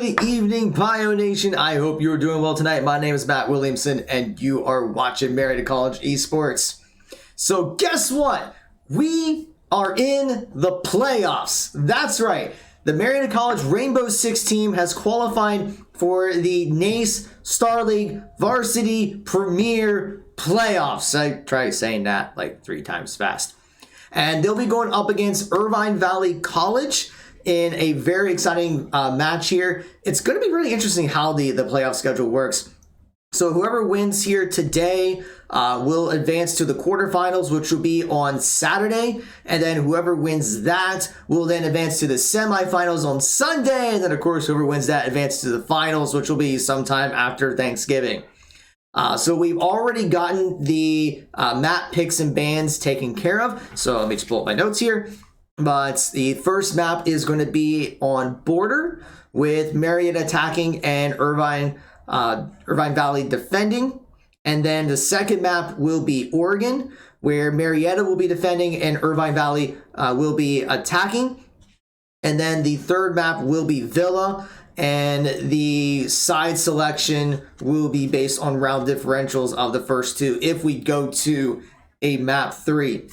Good evening, Bio Nation. I hope you're doing well tonight. My name is Matt Williamson, and you are watching Marietta College Esports. So guess what? We are in the playoffs. That's right. The Marietta College Rainbow Six team has qualified for the NACE Starleague Varsity Premier playoffs. I tried saying that like 3 times fast. And they'll be going up against Irvine Valley College in a very exciting match here. It's going to be really interesting how the playoff schedule works. So whoever wins here today will advance to the quarterfinals, which will be on Saturday. And then whoever wins that will then advance to the semifinals on Sunday. And then, of course, whoever wins that advances to the finals, which will be sometime after Thanksgiving. So we've already gotten the map picks and bans taken care of. So let me just pull up my notes here. But the first map is going to be on border with Marietta attacking and Irvine Valley defending. And then the second map will be Oregon, where Marietta will be defending and Irvine Valley will be attacking. And then the third map will be Villa, and the side selection will be based on round differentials of the first two if we go to a map 3.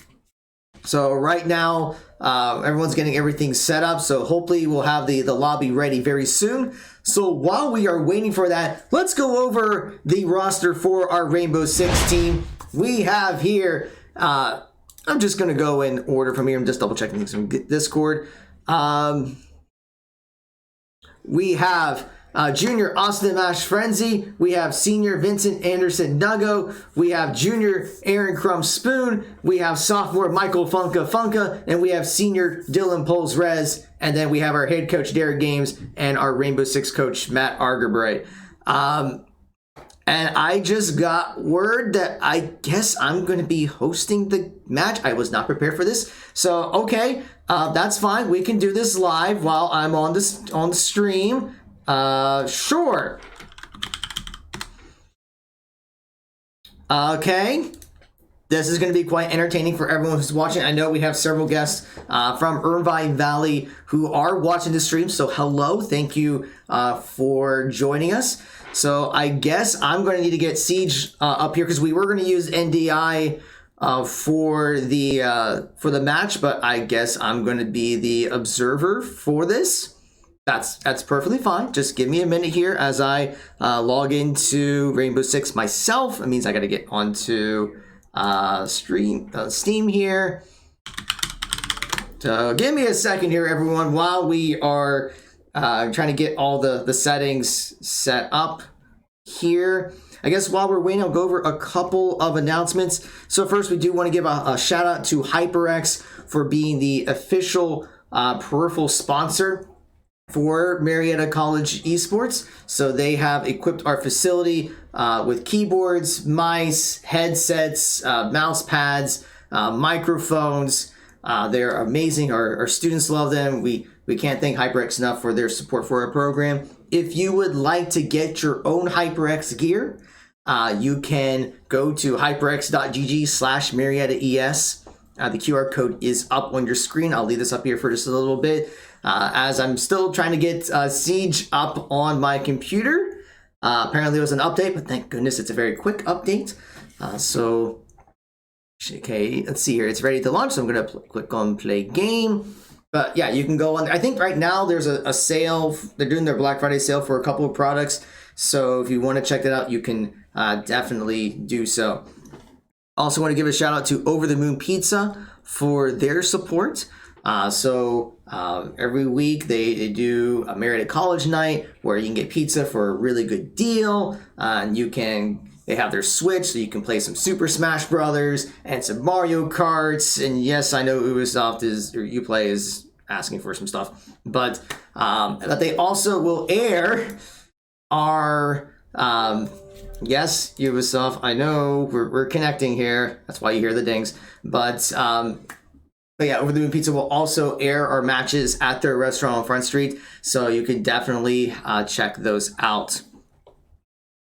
So right now, everyone's getting everything set up. So hopefully we'll have the lobby ready very soon. So while we are waiting for that, let's go over the roster for our Rainbow Six team. We have here, I'm just going to go in order from here. I'm just double checking things from Discord. We have Junior Austin Mash Frenzy. We have Senior Vincent Anderson Nuggo. We have Junior Aaron Crumb Spoon. We have Sophomore Michael Funka. And we have Senior Dylan Poles Rez. And then we have our head coach Derek Games and our Rainbow Six coach Matt Argerbright. And I just got word that I guess I'm going to be hosting the match. I was not prepared for this. So, okay, that's fine. We can do this live while I'm on the stream. Sure. Okay. This is going to be quite entertaining for everyone who's watching. I know we have several guests from Irvine Valley who are watching the stream. So hello. Thank you for joining us. So I guess I'm going to need to get Siege up here because we were going to use NDI for the match, but I guess I'm going to be the observer for this. That's perfectly fine. Just give me a minute here as I log into Rainbow Six myself. It means I got to get onto Steam here. So give me a second here, everyone, while we are trying to get all the settings set up here. I guess while we're waiting, I'll go over a couple of announcements. So first, we do want to give a shout out to HyperX for being the official peripheral sponsor for Marietta College Esports. So they have equipped our facility with keyboards, mice, headsets, mouse pads, microphones. They're amazing. Our students love them. We can't thank HyperX enough for their support for our program. If you would like to get your own HyperX gear, you can go to hyperx.gg/MariettaES. The QR code is up on your screen. I'll leave this up here for just a little bit. As I'm still trying to get Siege up on my computer. Apparently it was an update, but thank goodness it's a very quick update. Okay, let's see here. It's ready to launch, so I'm going to click on play game. But yeah, you can go on. I think right now there's a sale. They're doing their Black Friday sale for a couple of products. So if you want to check that out, you can definitely do so. Also want to give a shout out to Over the Moon Pizza for their support. Every week they do a Marietta College night where you can get pizza for a really good deal. And they have their Switch, so you can play some Super Smash Brothers and some Mario Karts. And yes, I know Ubisoft Uplay is asking for some stuff, but they also will air our yes, Ubisoft. I know we're connecting here. That's why you hear the dings. But yeah, Over the Moon Pizza will also air our matches at their restaurant on Front Street, so you can definitely check those out.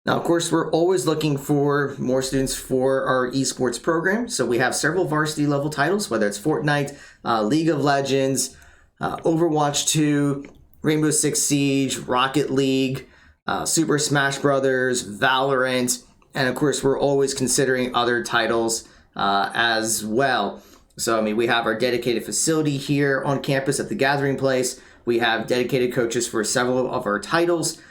Now, of course, we're always looking for more students for our esports program. So we have several varsity level titles, whether it's Fortnite, League of Legends, Overwatch 2, Rainbow Six Siege, Rocket League, Super Smash Brothers, Valorant, and of course we're always considering other titles as well. So I mean, we have our dedicated facility here on campus at the Gathering Place. We have dedicated coaches for several of our titles.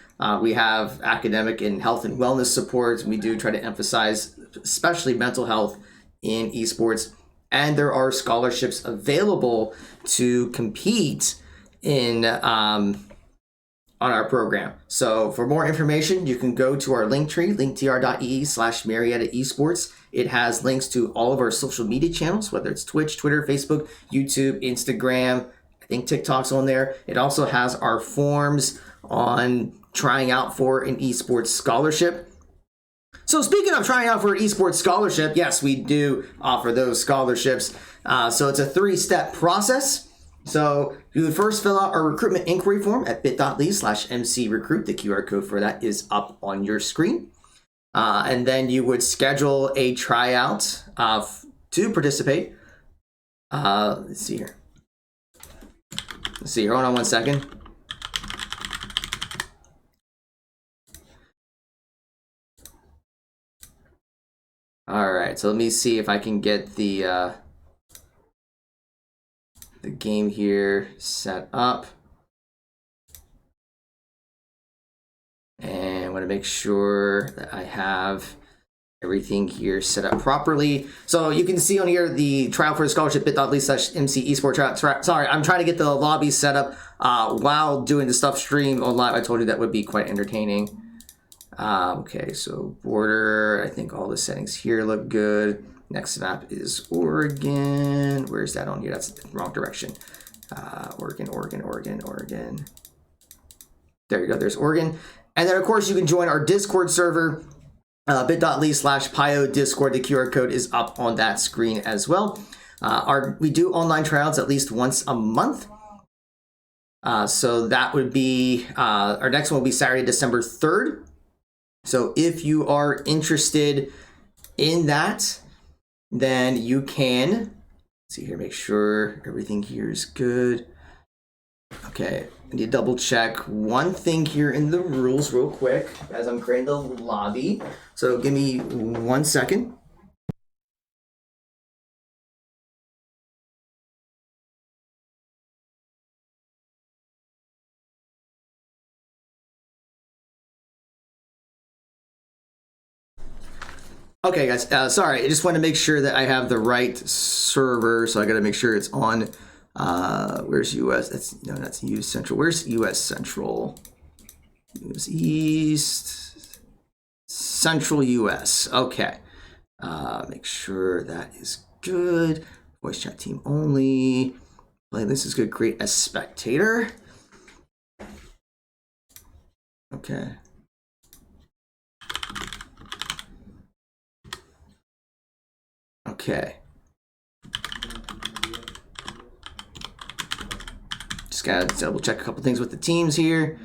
We have academic and health and wellness supports. We do try to emphasize especially mental health in esports. And there are scholarships available to compete in on our program. So for more information, you can go to our link tree, linktr.ee/Marietta Esports. It has links to all of our social media channels, whether it's Twitch, Twitter, Facebook, YouTube, Instagram. I think TikTok's on there. It also has our forms on trying out for an esports scholarship. So speaking of trying out for an esports scholarship, yes, we do offer those scholarships. So it's a 3-step process. So you would first fill out our recruitment inquiry form at bit.ly/mcrecruit. The QR code for that is up on your screen. And then you would schedule a tryout to participate. Let's see here. Hold on one second. All right, so let me see if I can get the game here set up. And I want to make sure that I have everything here set up properly. So you can see on here the trial for the scholarship bit.ly/MC Esports trial. Sorry, I'm trying to get the lobby set up while doing the stuff stream on live. I told you that would be quite entertaining. Okay, so border, I think all the settings here look good. Next map is Oregon. Where's that on here? That's the wrong direction. Oregon. There you go, there's Oregon. And then of course you can join our Discord server, bit.ly/Pio Discord. The QR code is up on that screen as well. We do online tryouts at least once a month. So that would be, our next one will be Saturday, December 3rd. So if you are interested in that, then you can, see here, make sure everything here is good. Okay, I need to double check one thing here in the rules real quick as I'm creating the lobby. So give me 1 second. Okay, guys, sorry, I just want to make sure that I have the right server, so I got to make sure it's on. Where's US? That's US Central. Where's US Central? US East Central US. Okay. Make sure that is good. Voice chat team only. This is good. Create a spectator. Okay. Okay. Just gotta double check a couple things with the teams here.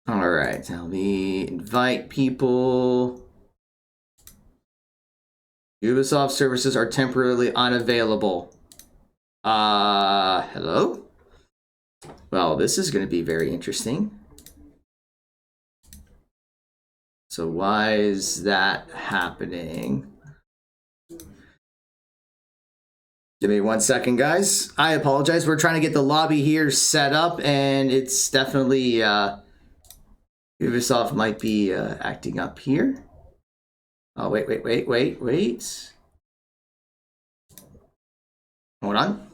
All right, tell me, invite people. Ubisoft services are temporarily unavailable. Hello? Well, this is going to be very interesting. So why is that happening? Give me 1 second, guys. I apologize. We're trying to get the lobby here set up, and it's definitely Ubisoft might be acting up here. Oh, wait. Hold on.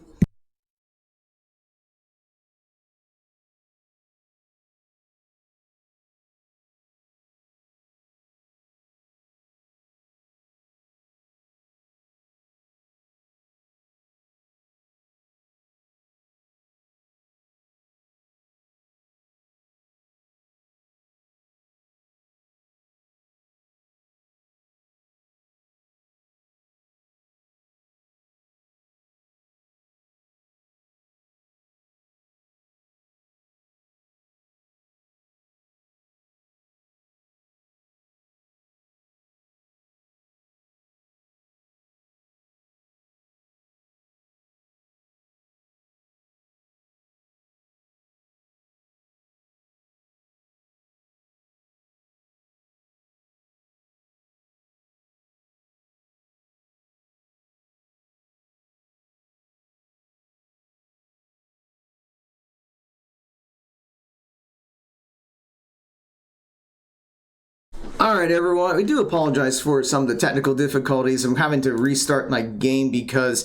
All right, everyone. We do apologize for some of the technical difficulties. I'm having to restart my game because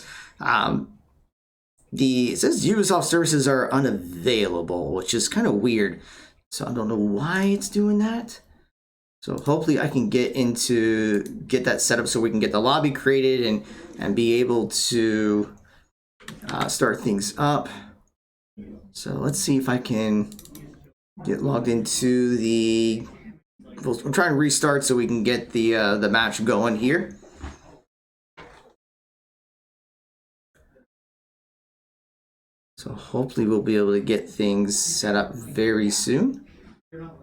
it says Ubisoft services are unavailable, which is kind of weird. So I don't know why it's doing that. So hopefully I can get that set up so we can get the lobby created and be able to start things up. So let's see if I can get logged into the. We'll try and restart so we can get the match going here. So hopefully we'll be able to get things set up very soon. And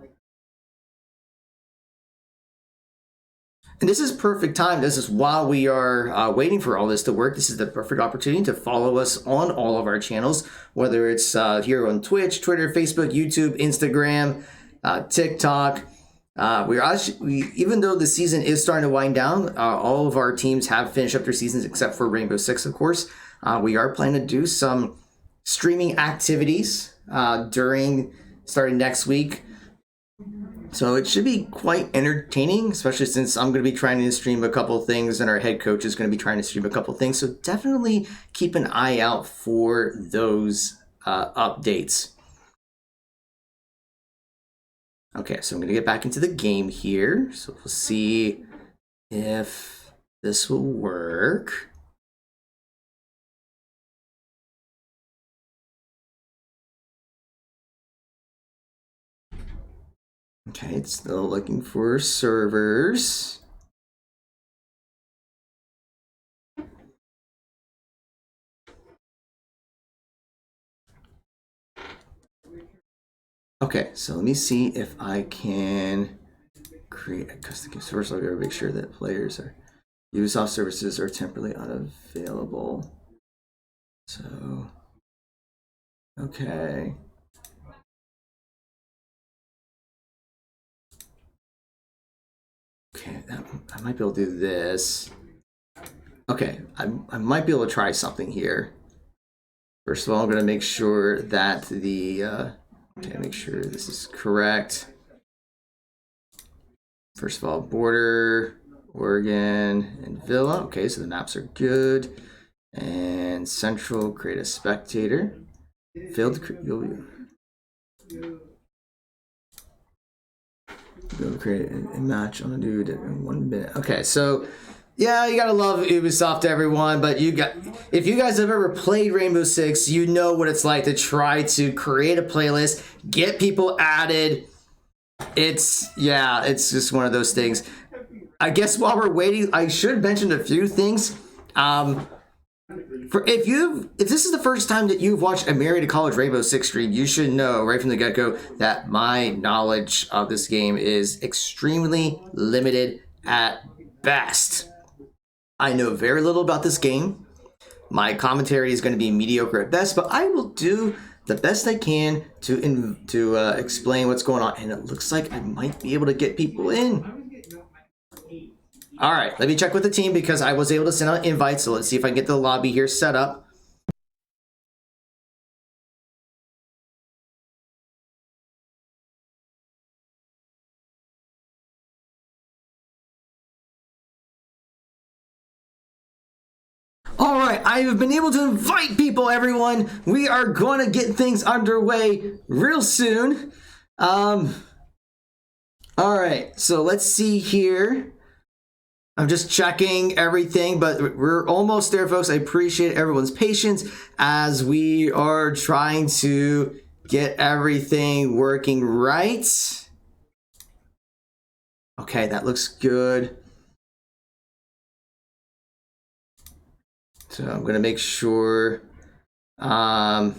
this is perfect time. This is while we are waiting for all this to work. This is the perfect opportunity to follow us on all of our channels, whether it's here on Twitch, Twitter, Facebook, YouTube, Instagram, TikTok. Even though the season is starting to wind down, all of our teams have finished up their seasons except for Rainbow Six, of course. We are planning to do some streaming activities starting next week. So it should be quite entertaining, especially since I'm going to be trying to stream a couple of things and our head coach is going to be trying to stream a couple of things. So definitely keep an eye out for those updates. Okay, so I'm going to get back into the game here. So we'll see if this will work. Okay, it's still looking for servers. Okay, so let me see if I can create a custom game. So first, I'll go make sure that players are Ubisoft services are temporarily unavailable. So, okay. Okay, I might be able to do this. Okay, I might be able to try something here. First of all, I'm going to make sure that make sure this is correct. First of all, border, Oregon, and Villa. Okay, so the maps are good. And central, create a spectator. Failed to Go create a match on a dude in 1 minute. Okay, so yeah, you gotta love Ubisoft, everyone. But if you guys have ever played Rainbow Six, you know what it's like to try to create a playlist, get people added. It's just one of those things. I guess while we're waiting, I should mention a few things. If this is the first time that you've watched a Marietta College Rainbow Six stream, you should know right from the get-go that my knowledge of this game is extremely limited at best. I know very little about this game. My commentary is going to be mediocre at best, but I will do the best I can to explain what's going on. And it looks like I might be able to get people in. All right, let me check with the team because I was able to send out invites. So let's see if I can get the lobby here set up. All right, I have been able to invite people, everyone. We are going to get things underway real soon. All right, so let's see here. I'm just checking everything, but we're almost there, folks. I appreciate everyone's patience as we are trying to get everything working right. Okay, that looks good. So I'm going to make sure custom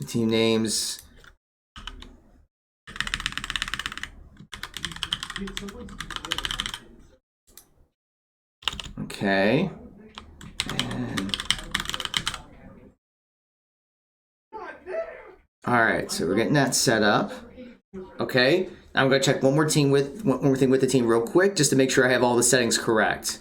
team names. Okay. And all right, so we're getting that set up. Okay. Now I'm going to check one more thing with the team real quick just to make sure I have all the settings correct.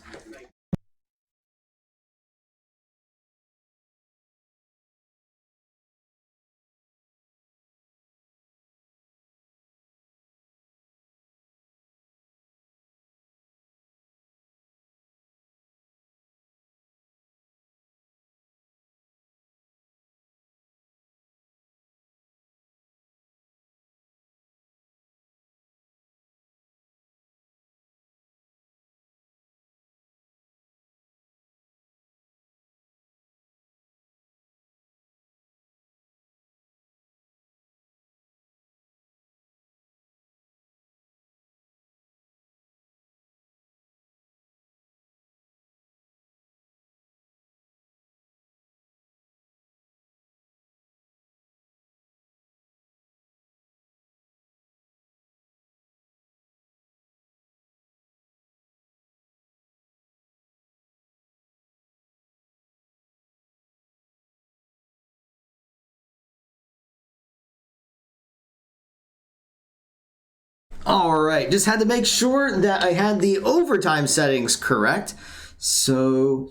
All right, just had to make sure that I had the overtime settings correct. So,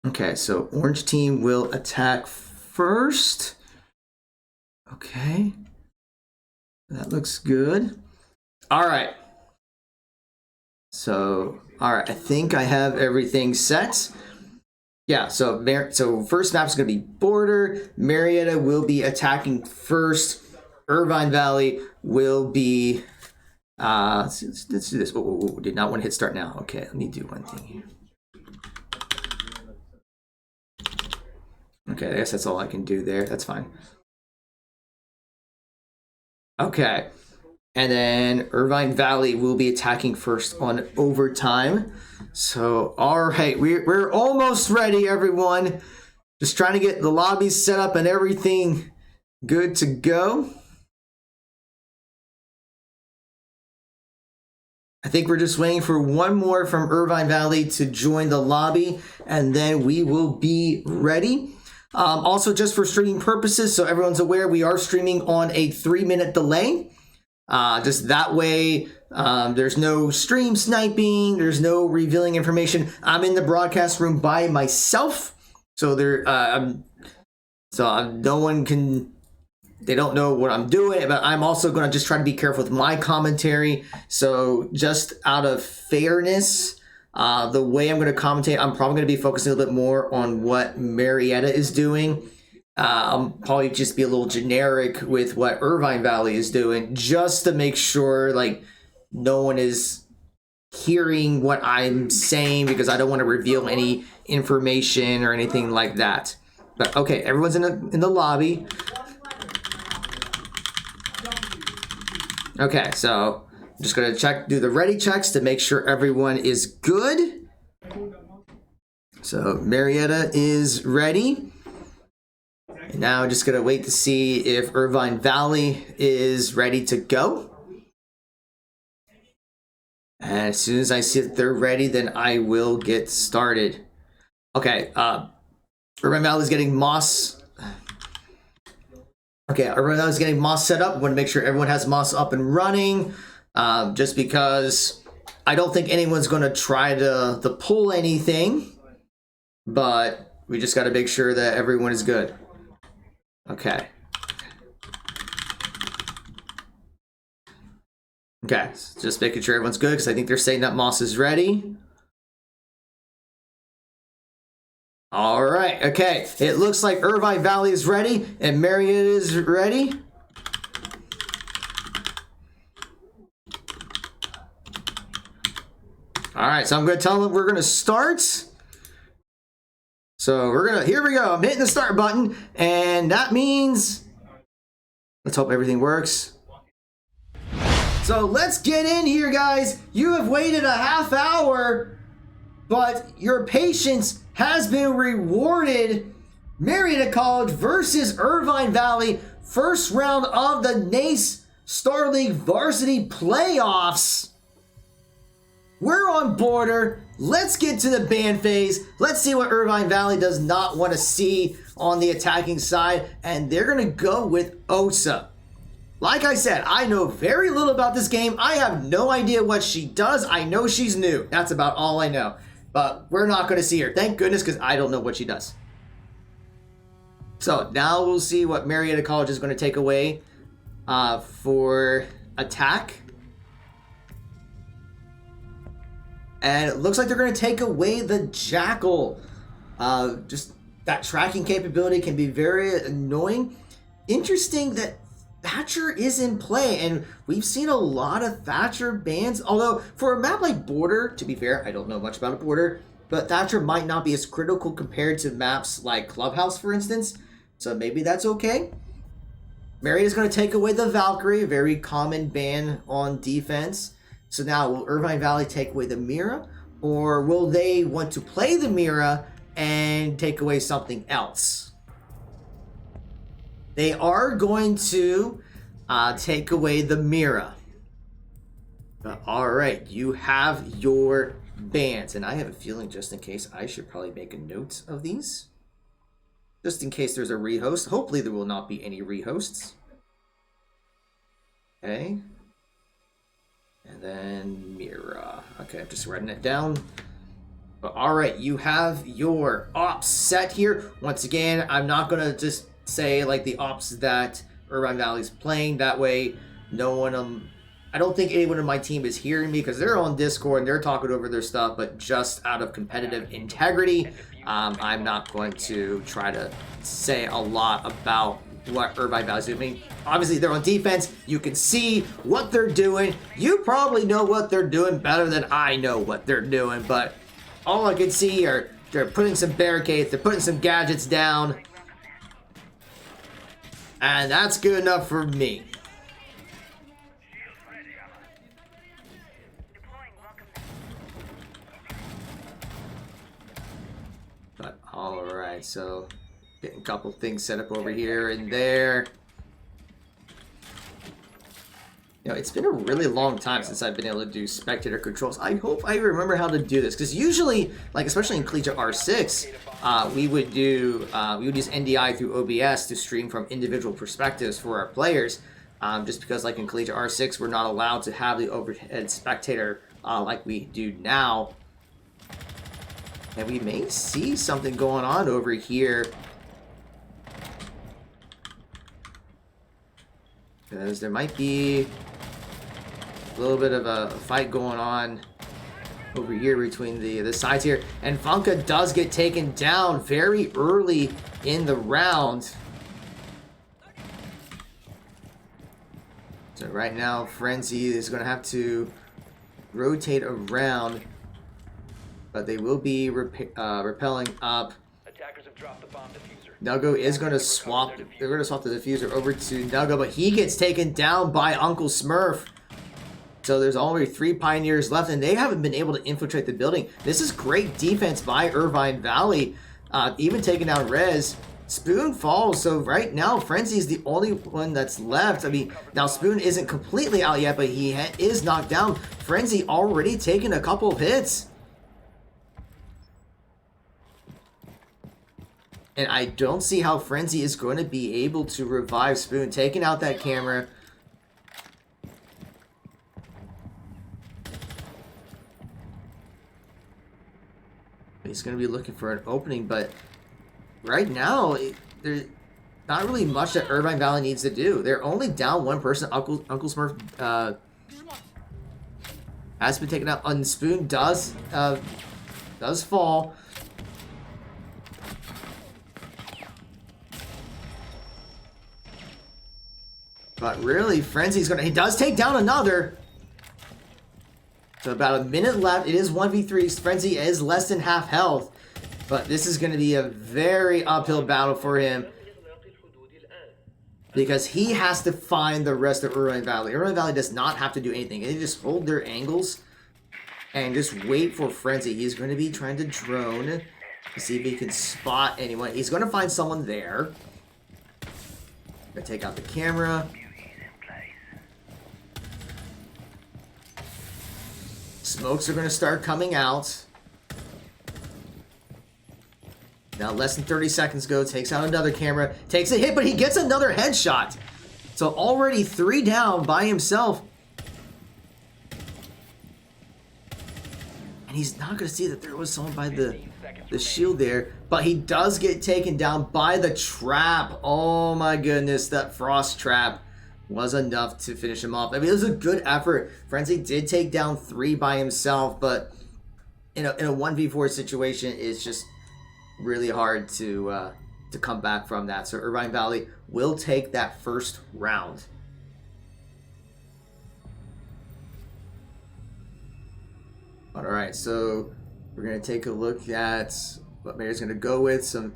okay, so orange team will attack first. Okay, that looks good. All right. So, all right, I think I have everything set. Yeah, so first map is going to be border. Marietta will be attacking first. Irvine Valley will be... let's do this. Oh, did not want to hit start now. Okay, let me do one thing here. Okay, I guess that's all I can do there. That's fine. Okay. And then Irvine Valley will be attacking first on overtime. So, all right, we're almost ready, everyone. Just trying to get the lobbies set up and everything good to go. I think we're just waiting for one more from Irvine Valley to join the lobby, and then we will be ready. Also, just for streaming purposes, so everyone's aware, we are streaming on a 3-minute delay. Just that way, there's no stream sniping, there's no revealing information. I'm in the broadcast room by myself, so no one can, they don't know what I'm doing, but I'm also going to just try to be careful with my commentary. So just out of fairness, the way I'm going to commentate, I'm probably going to be focusing a little bit more on what Marietta is doing. I'll probably just be a little generic with what Irvine Valley is doing, just to make sure like no one is hearing what I'm saying, because I don't want to reveal any information or anything like that. But okay, everyone's in the lobby. Okay, so I'm just gonna do the ready checks to make sure everyone is good. So Marietta is ready. And now I'm just gonna wait to see if Irvine Valley is ready to go. And as soon as I see that they're ready, then I will get started. Okay, Irvine Valley is getting Moss. Okay, Irvine Valley is getting Moss set up. I want to make sure everyone has Moss up and running. Just because I don't think anyone's going to try to pull anything. But we just got to make sure that everyone is good. Okay. Okay, so just making sure everyone's good, because I think they're saying that Moss is ready. All right, okay. It looks like Irvine Valley is ready and Marietta is ready. All right, so I'm going to tell them we're going to start. So here we go. I'm hitting the start button, and that means, let's hope everything works. So let's get in here, guys. You have waited a half hour, but your patience has been rewarded. Marietta College versus Irvine Valley, first round of the NACE Starleague Varsity Playoffs. We're on border. Let's get to the ban phase. Let's see what Irvine Valley does not want to see on the attacking side, and they're going to go with Osa. Like I said, I know very little about this game. I have no idea what she does. I know she's new. That's about all I know. But we're not going to see her. Thank goodness, because I don't know what she does. So now we'll see what Marietta College is going to take away for attack. And it looks like they're going to take away the Jackal. Just that tracking capability can be very annoying. Interesting that Thatcher is in play, and we've seen a lot of Thatcher bans. Although for a map like Border, to be fair, I don't know much about a Border, but Thatcher might not be as critical compared to maps like Clubhouse, for instance. So maybe that's okay. Marietta's going to take away the Valkyrie, a very common ban on defense. So now, will Irvine Valley take away the Mira, or will they want to play the Mira and take away something else? They are going to take away the Mira. But all right, you have your bans. And I have a feeling, just in case, I should probably make a note of these. just in case there's a rehost. Hopefully there will not be any rehosts. Okay. And then Mira. Okay, I'm just writing it down. But alright, you have your ops set here. Once again, I'm not going to just say like the ops that Irvine Valley's playing. That way, no one... I don't think anyone on my team is hearing me because they're on Discord and they're talking over their stuff, but just out of competitive integrity, I'm not going to try to say a lot about what Irvine Valley's doing. Obviously, they're on defense. You can see what they're doing. You probably know what they're doing better than I know what they're doing, but all I can see are they're putting some barricades, they're putting some gadgets down, and that's good enough for me. But alright, so getting a couple things set up over here and there. You know, it's been a really long time since I've been able to do spectator controls. I hope I remember how to do this, because usually, like especially in Collegiate R6, we would use NDI through OBS to stream from individual perspectives for our players. Just because, like in Collegiate R6, we're not allowed to have the overhead spectator like we do now. And we may see something going on over here. Because there might be a little bit of a fight going on over here between the sides here. And Funka does get taken down very early in the round. So right now, Frenzy is going to have to rotate around. But they will be repelling up. Attackers have dropped the bomb diffuser. Nuggo is going to swap. They're going to swap the diffuser over to Nuggo, but he gets taken down by Uncle Smurf. So there's already 3 Pioneers left, and they haven't been able to infiltrate the building. This is great defense by Irvine Valley, even taking down Rez. Spoon falls, so right now Frenzy is the only one that's left. I mean, now Spoon isn't completely out yet, but he is knocked down. Frenzy already taken a couple of hits. And I don't see how Frenzy is going to be able to revive Spoon. Taking out that camera. He's going to be looking for an opening, but right now, there's not really much that Irvine Valley needs to do. They're only down one person. Uncle Smurf has been taken out. And Spoon does fall. But really, Frenzy's he does take down another. So about a minute left. It is 1v3. Frenzy is less than half health. But this is going to be a very uphill battle for him. Because he has to find the rest of Irvine Valley. Irvine Valley does not have to do anything. They just hold their angles and just wait for Frenzy. He's going to be trying to drone to see if he can spot anyone. He's going to find someone there. Going to take out the camera. Smokes are going to start coming out. Now less than 30 seconds ago, takes out another camera, takes a hit, but he gets another headshot. So already 3 down by himself. And he's not going to see that there was someone by the shield there. But he does get taken down by the trap. Oh my goodness, that frost trap was enough to finish him off. I mean, it was a good effort. Frenzy did take down 3 by himself, but in a 1v4 situation, it's just really hard to come back from that. So Irvine Valley will take that first round. All right, so we're going to take a look at what Mayor's going to go with. Some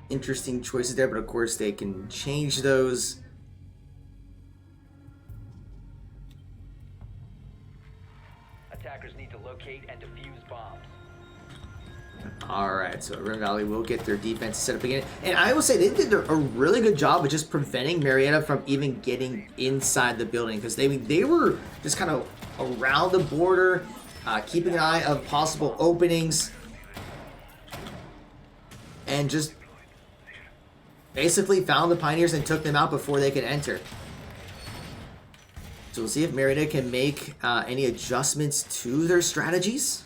interesting choices there, but of course they can change those. Attackers need to locate and defuse bombs. Alright, so Irvine Valley will get their defense set up again. And I will say they did a really good job of just preventing Marietta from even getting inside the building. Because they were just kind of around the border, keeping an eye of possible openings. And just basically found the Pioneers and took them out before they could enter. So we'll see if Marietta can make any adjustments to their strategies.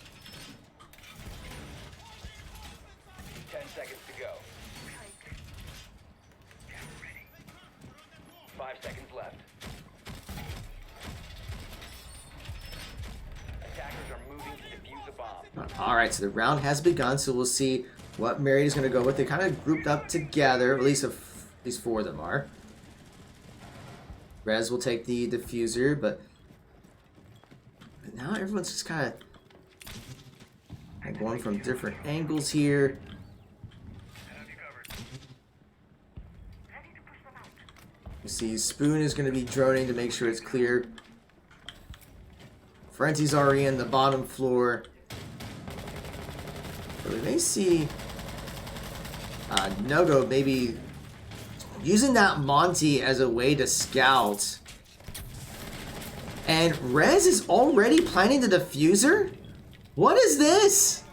10 seconds to go. 5 seconds left. Attackers are moving to defuse a bomb. All right, so the round has begun, so we'll see what Marietta's going to go with. They kind of grouped up together, at least 4 of them are. Rez will take the diffuser, but now everyone's just kind of going from different angles here. You see Spoon is going to be droning to make sure it's clear. Frenzy's already in the bottom floor. So we may see Nogo maybe using that Monty as a way to scout. And Rez is already planning the diffuser? What is this?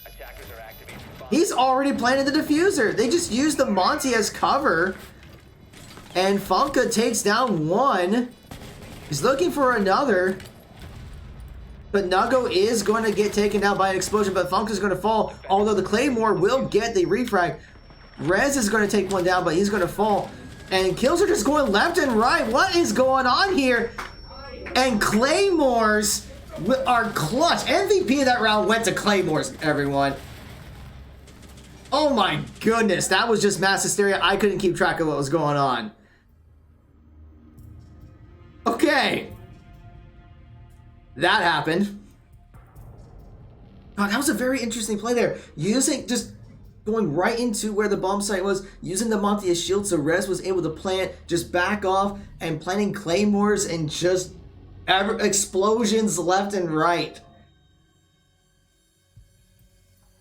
Attackers are activating the bomb. He's already planning the diffuser. They just used the Monty as cover. And Funka takes down one. He's looking for another. But Nago is going to get taken down by an explosion, but Funka's going to fall. Although the Claymore will get the refrag. Rez is going to take one down, but he's going to fall. And kills are just going left and right. What is going on here? And Claymores are clutch. MVP of that round went to Claymores, everyone. Oh my goodness. That was just mass hysteria. I couldn't keep track of what was going on. Okay. That happened. God, that was a very interesting play there. Just going right into where the bomb site was, using the Monty as shield, so Rez was able to plant, just back off, and planting claymores and just explosions left and right.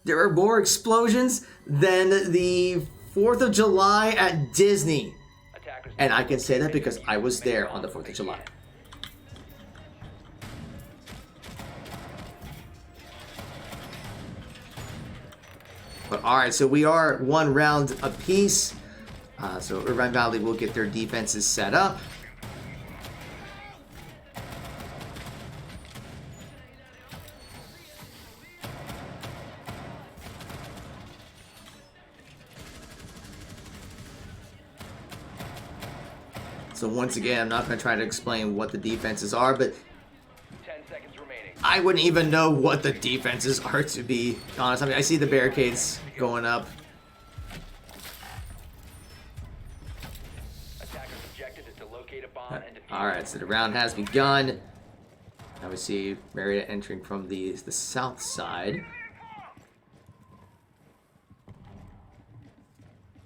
There are more explosions than the 4th of July at Disney. And I can say that because I was there on the 4th of July. But alright, so we are 1 round apiece. So Irvine Valley will get their defenses set up. So once again, I'm not going to try to explain what the defenses are, but 10 seconds remaining. I wouldn't even know what the defenses are, to be honest. I mean, I see the barricades going up. Attackers' objective is to locate a bomb and defuse. Alright, so the round has begun. Now we see Marietta entering from the south side.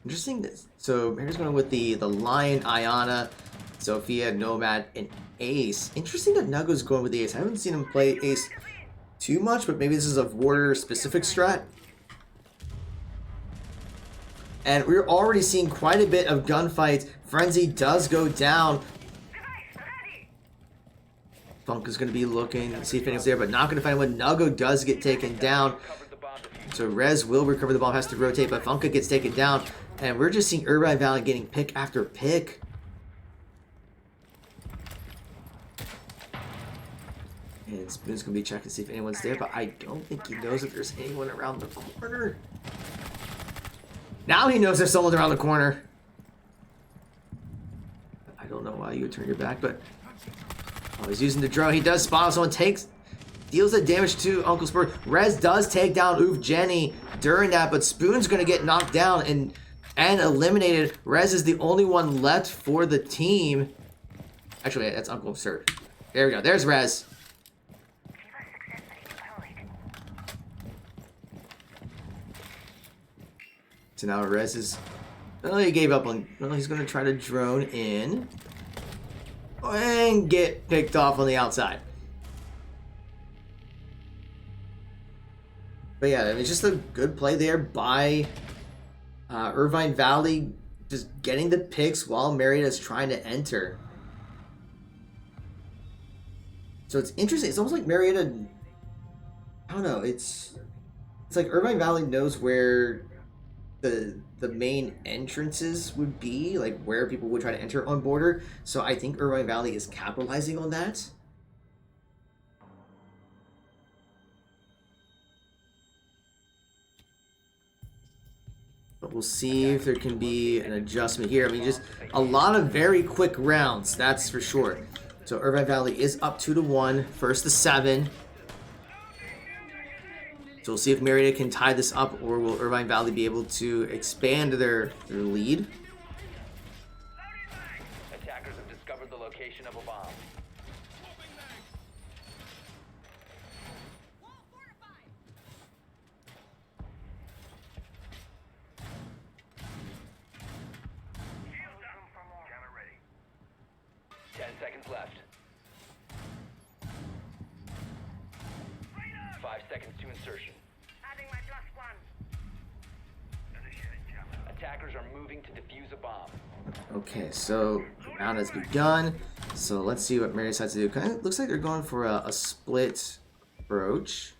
Interesting. So Marietta's going with the Lion, Ayana, Sophia, Nomad, and Ace. Interesting that Nugo's going with the Ace. I haven't seen him play Ace too much, but maybe this is a warrior specific strat. And we're already seeing quite a bit of gunfights. Frenzy does go down. Funk is going to be looking to see if anyone's there, but not going to find one. Nugo does get taken down. So Rez will recover the bomb, has to rotate, but Funka gets taken down. And we're just seeing Irvine Valley getting pick after pick. And Spoon's going to be checking to see if anyone's there, but I don't think he knows if there's anyone around the corner. Now he knows there's someone around the corner. I don't know why you would turn your back, but... Oh, he's using the drone. He does spot someone, deals the damage to Uncle Spur. Rez does take down Oof Jenny during that, but Spoon's going to get knocked down and eliminated. Rez is the only one left for the team. Actually, that's Uncle Sir. There we go. There's Rez. So now Rez is... Oh, he gave up on... Well, he's going to try to drone in. And get picked off on the outside. But yeah, it's just a good play there by Irvine Valley, just getting the picks while Marietta's trying to enter. So it's interesting. It's almost like Marietta, I don't know, it's like Irvine Valley knows where the the main entrances would be, like where people would try to enter on border. So I think Irvine Valley is capitalizing on that. But we'll see if there can be an adjustment here. I mean, just a lot of very quick rounds, that's for sure. So Irvine Valley is up 2-1, first to 7. So we'll see if Marietta can tie this up, or will Irvine Valley be able to expand their lead. Attackers have discovered the location of a bomb. 10 seconds left. 5 seconds to insertion. Adding my +1. Attackers are moving to defuse a bomb. Okay, so the round has begun. So let's see what Marietta decides to do. Kind of looks like they're going for a split approach.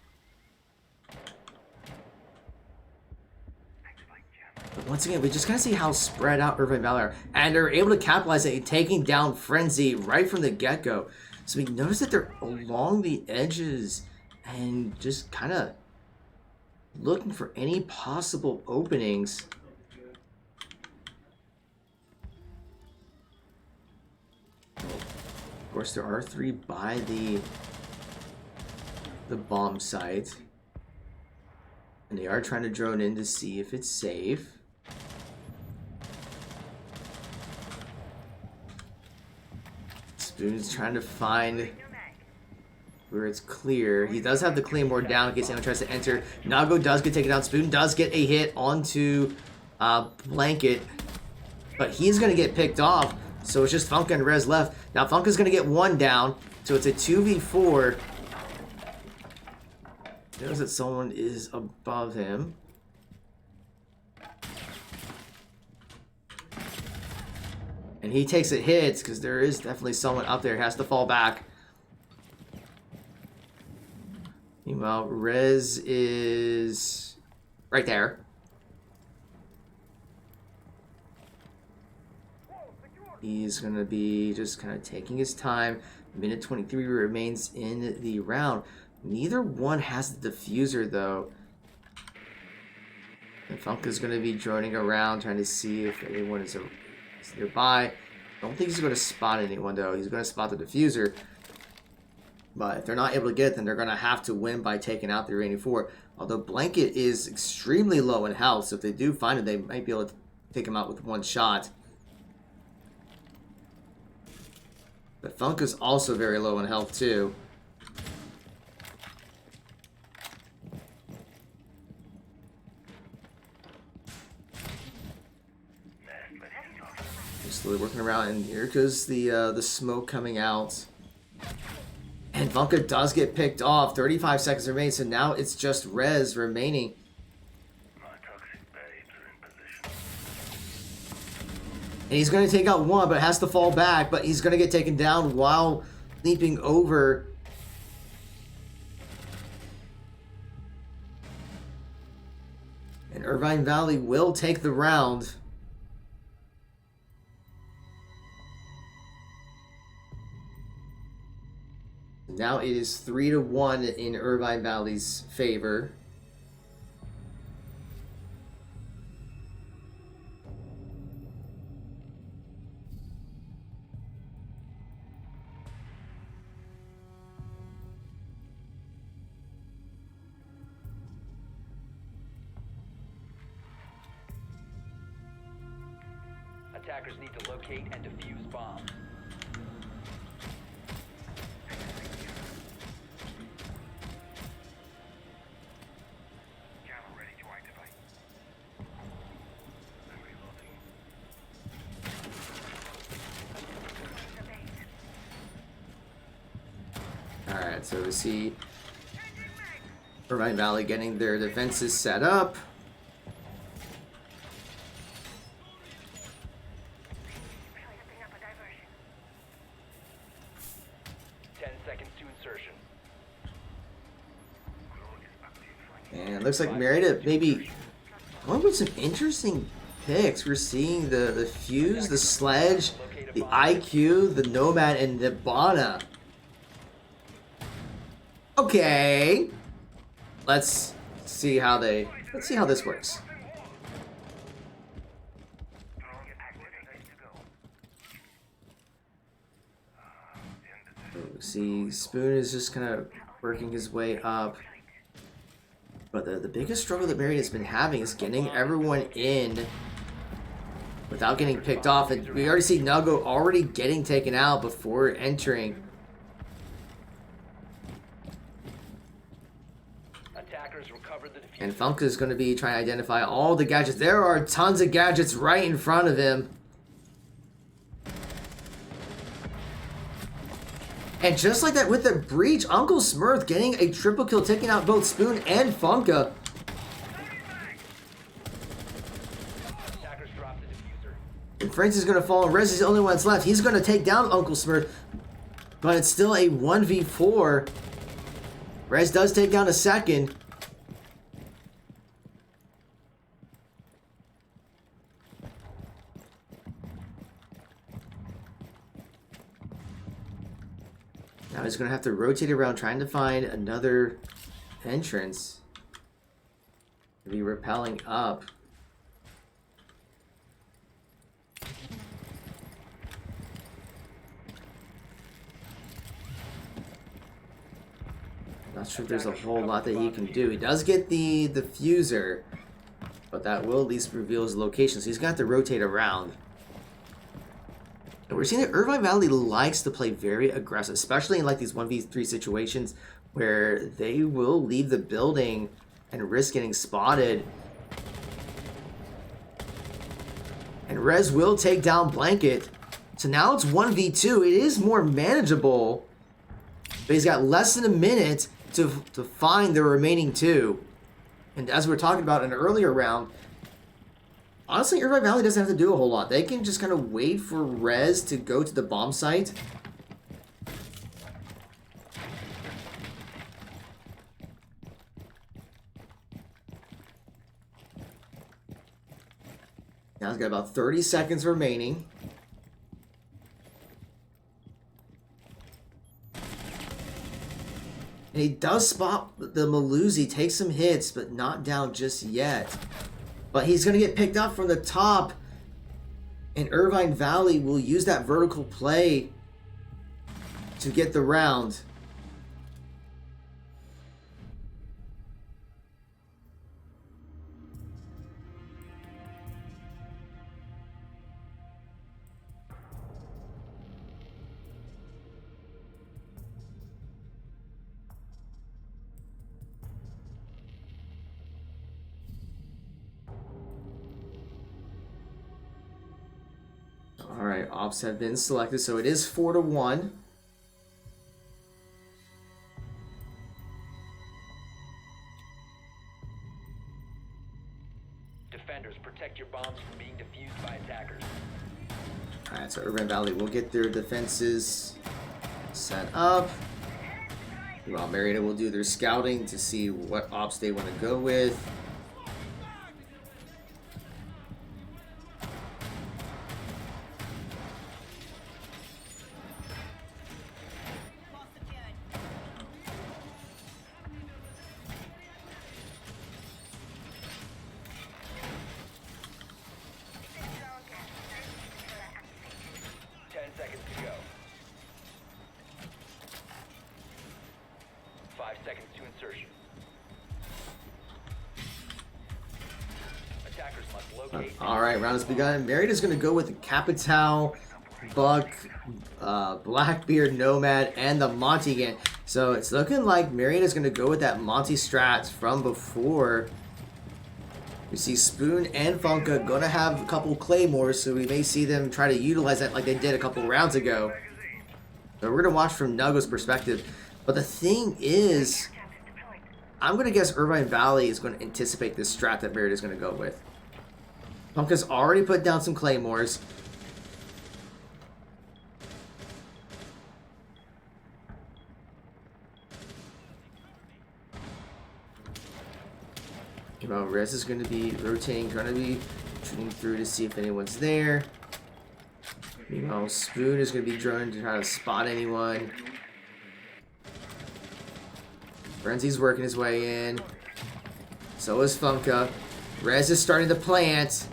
But once again, we just kind of see how spread out Irvine Valley are. And they're able to capitalize it, taking down Frenzy right from the get-go. So we notice that they're along the edges and just kind of looking for any possible openings. Of course, there are 3 by the bomb site. And they are trying to drone in to see if it's safe. Spoon's trying to find where it's clear. He does have the Claymore down in case anyone tries to enter. Nago does get taken down. Spoon does get a hit onto Blanket. But he's going to get picked off. So it's just Funka and Rez left. Now Funka's going to get 1 down. So it's a 2v4. Notice that someone is above him. And he takes a hit because there is definitely someone up there. He has to fall back. Meanwhile, Rez is right there. He's going to be just kind of taking his time. Minute 23 remains in the round. Neither one has the diffuser, though. And Funka's going to be droning around, trying to see if anyone is nearby. I don't think he's going to spot anyone, though. He's going to spot the diffuser. But if they're not able to get it, then they're going to have to win by taking out the remaining 4. Although Blanket is extremely low in health, so if they do find it, they might be able to take him out with 1 shot. But Funka's also very low in health, too. Slowly working around, and here goes the smoke coming out. And Funka does get picked off. 35 seconds remain, so now it's just Rez remaining. And he's going to take out 1, but has to fall back. But he's going to get taken down while leaping over. And Irvine Valley will take the round. Now it is 3-1 in Irvine Valley's favor. Attackers need to locate and defuse bombs. Alright, so we see Irvine Valley getting their defenses set up. And it looks like Marietta maybe going with some interesting picks. We're seeing the Fuse, the Sledge, the IQ, the Nomad, and Nibbana. Okay. Let's see how this works. See, Spoon is just kind of working his way up. But the biggest struggle that Marietta has been having is getting everyone in without getting picked off. And we already see Nuggo already getting taken out before entering. Attackers recovered the diffuser. And Funka is going to be trying to identify all the gadgets. There are tons of gadgets right in front of him. And just like that with the breach, Uncle Smurf getting a triple kill, taking out both Spoon and Funka. Attackers dropped the diffuser. And Francis is going to fall, and Rez is the only one that's left. He's going to take down Uncle Smurf, but it's still a 1v4. Rez does take down a second. Now he's going to have to rotate around trying to find another entrance. Be rappelling up. Not sure if there's a whole lot that he can do. He does get the diffuser, but that will at least reveal his location. So he's got to rotate around. And we're seeing that Irvine Valley likes to play very aggressive, especially in like these 1v3 situations where they will leave the building and risk getting spotted. And Rez will take down Blanket. So now it's 1v2. It is more manageable, but he's got less than a minute to find the remaining two. And as we were talking about in an earlier round, honestly, Irvine Valley doesn't have to do a whole lot. They can just kind of wait for Rez to go to the bomb site. Now he's got about 30 seconds remaining. And he does spot the Maluzi, takes some hits, but not down just yet. But he's going to get picked up from the top. And Irvine Valley will use that vertical play to get the round. Alright, ops have been selected, so it is 4-1. Defenders, protect your bombs from being defused by attackers. Alright, so Irvine Valley will get their defenses set up. While Marietta will do their scouting to see what ops they want to go with. Alright, round has begun. Marietta's going to go with the Capital, Buck, Blackbeard, Nomad, and the Monty again. So it's looking like Marietta's going to go with that Monty strat from before. We see Spoon and Funka going to have a couple Claymores, so we may see them try to utilize that like they did a couple rounds ago. So we're going to watch from Nuggo's perspective. But the thing is, I'm going to guess Irvine Valley is going to anticipate this strat that Marietta's going to go with. Funka's already put down some Claymores. Well, Rez is going to be rotating, going to be Shooting through to see if anyone's there. Meanwhile, Spoon is going to be droning to try to spot anyone. Frenzy's working his way in. So is Funka. Rez is starting to plant,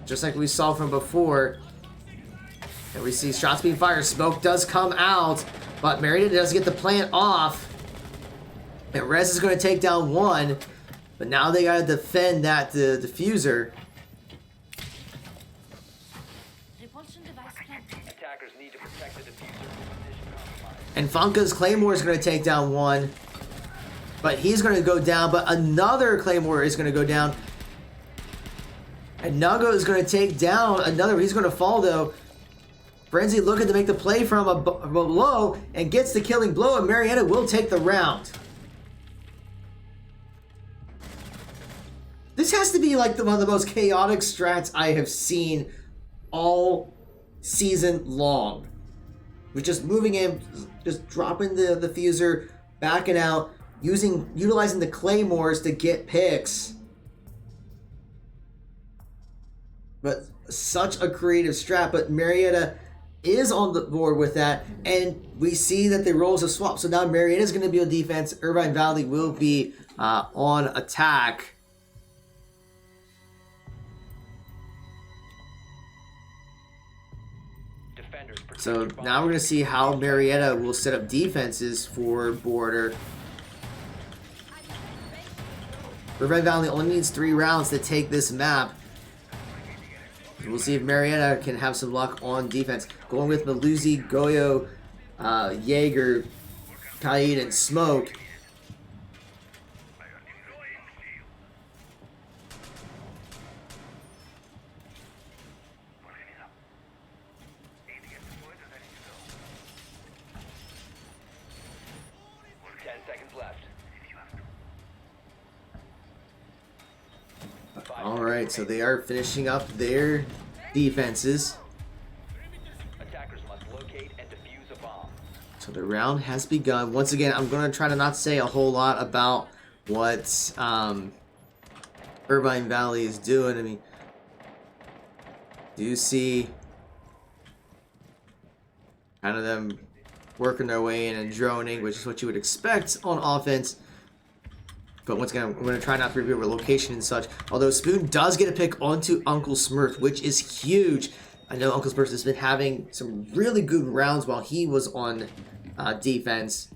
just like we saw from before. And we see shots being fired. Smoke does come out, but Marietta does get the plant off. And Rez is going to take down one, but now they got to defend that diffuser. Attackers need to protect the diffuser from position compromise. And Funka's Claymore is going to take down one. But he's going to go down, but another Claymore is going to go down. And Nago is going to take down another. He's going to fall, though. Frenzy looking to make the play from below and gets the killing blow, and Marietta will take the round. This has to be like one of the most chaotic strats I have seen all season long. We're just moving in, just dropping the diffuser, backing out, utilizing the Claymores to get picks. But such a creative strat, but Marietta is on the board with that, and we see that the roles have swapped. So now Marietta is going to be on defense. Irvine Valley will be on attack. So now we're going to see how Marietta will set up defenses for Border. Irvine Valley only needs 3 rounds to take this map. We'll see if Marietta can have some luck on defense. Going with Maluzzi, Goyo, Jaeger, Kaid, and Smoke. Alright, so they are finishing up their defenses. Attackers must locate and defuse a bomb. So the round has begun. Once again, I'm going to try to not say a whole lot about what Irvine Valley is doing. I mean, do you see kind of them working their way in and droning, which is what you would expect on offense. But once again, I'm going to try not to reveal their location and such. Although Spoon does get a pick onto Uncle Smurf, which is huge. I know Uncle Smurf has been having some really good rounds while he was on defense.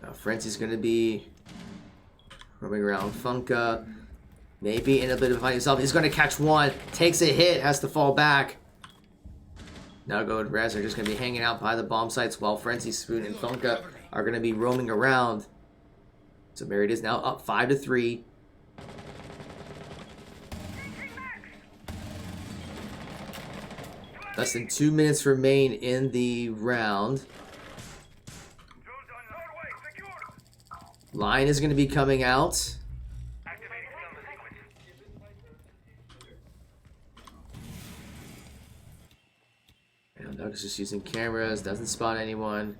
Now Frenzy's going to be roaming around Funka. Maybe in a bit of a fight himself. He's going to catch one. Takes a hit. Has to fall back. Nago and Rez are just going to be hanging out by the bomb sites while Frenzy, Spoon, and Funka are going to be roaming around. So Marietta is now up 5-3. Less than 2 minutes remain in the round. Line is going to be coming out. And Doug is just using cameras, doesn't spot anyone.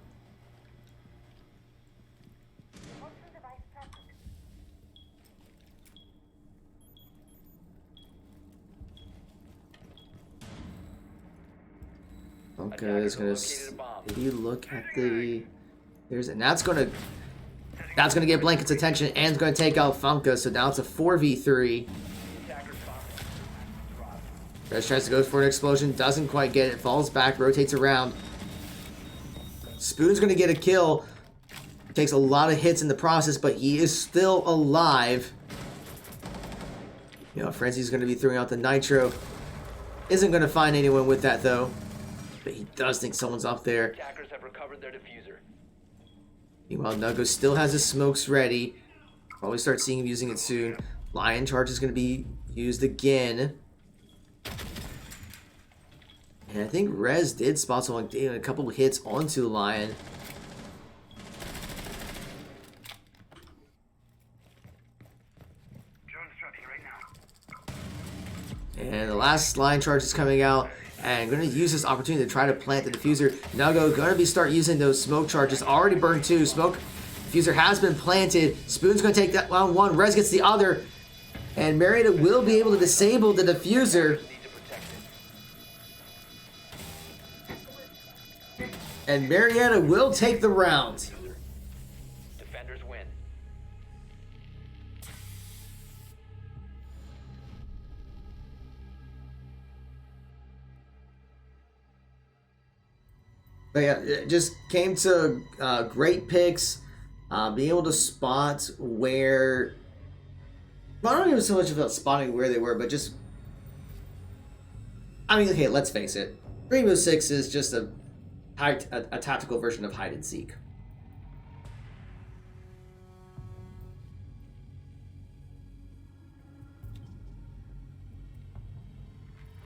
Okay, is gonna. If you look at the, and that's gonna get Blanket's attention, and it's gonna take out Funka. So now it's a 4v3. Rez tries to go for an explosion, doesn't quite get it, falls back, rotates around. Spoon's gonna get a kill. Takes a lot of hits in the process, but he is still alive. You know, Frenzy's gonna be throwing out the nitro. Isn't gonna find anyone with that though. But he does think someone's up there. Attackers have recovered their diffuser. Meanwhile, Nago still has his smokes ready. Probably start seeing him using it soon. Lion charge is going to be used again. And I think Rez did spot someone, a couple of hits onto Lion. And the last line charge is coming out. And going to use this opportunity to try to plant the diffuser. Nago going to start using those smoke charges. Already burned 2. Smoke diffuser has been planted. Spoon's going to take that one. Rez gets the other. And Marietta will be able to disable the diffuser. Need to protect it. And Marietta will take the round. Defenders win. But yeah, it just came to great picks. Being able to spot where... Well, I don't even so much about spotting where they were, but just... I mean, okay, let's face it. Rainbow Six is just a tactical version of hide and seek.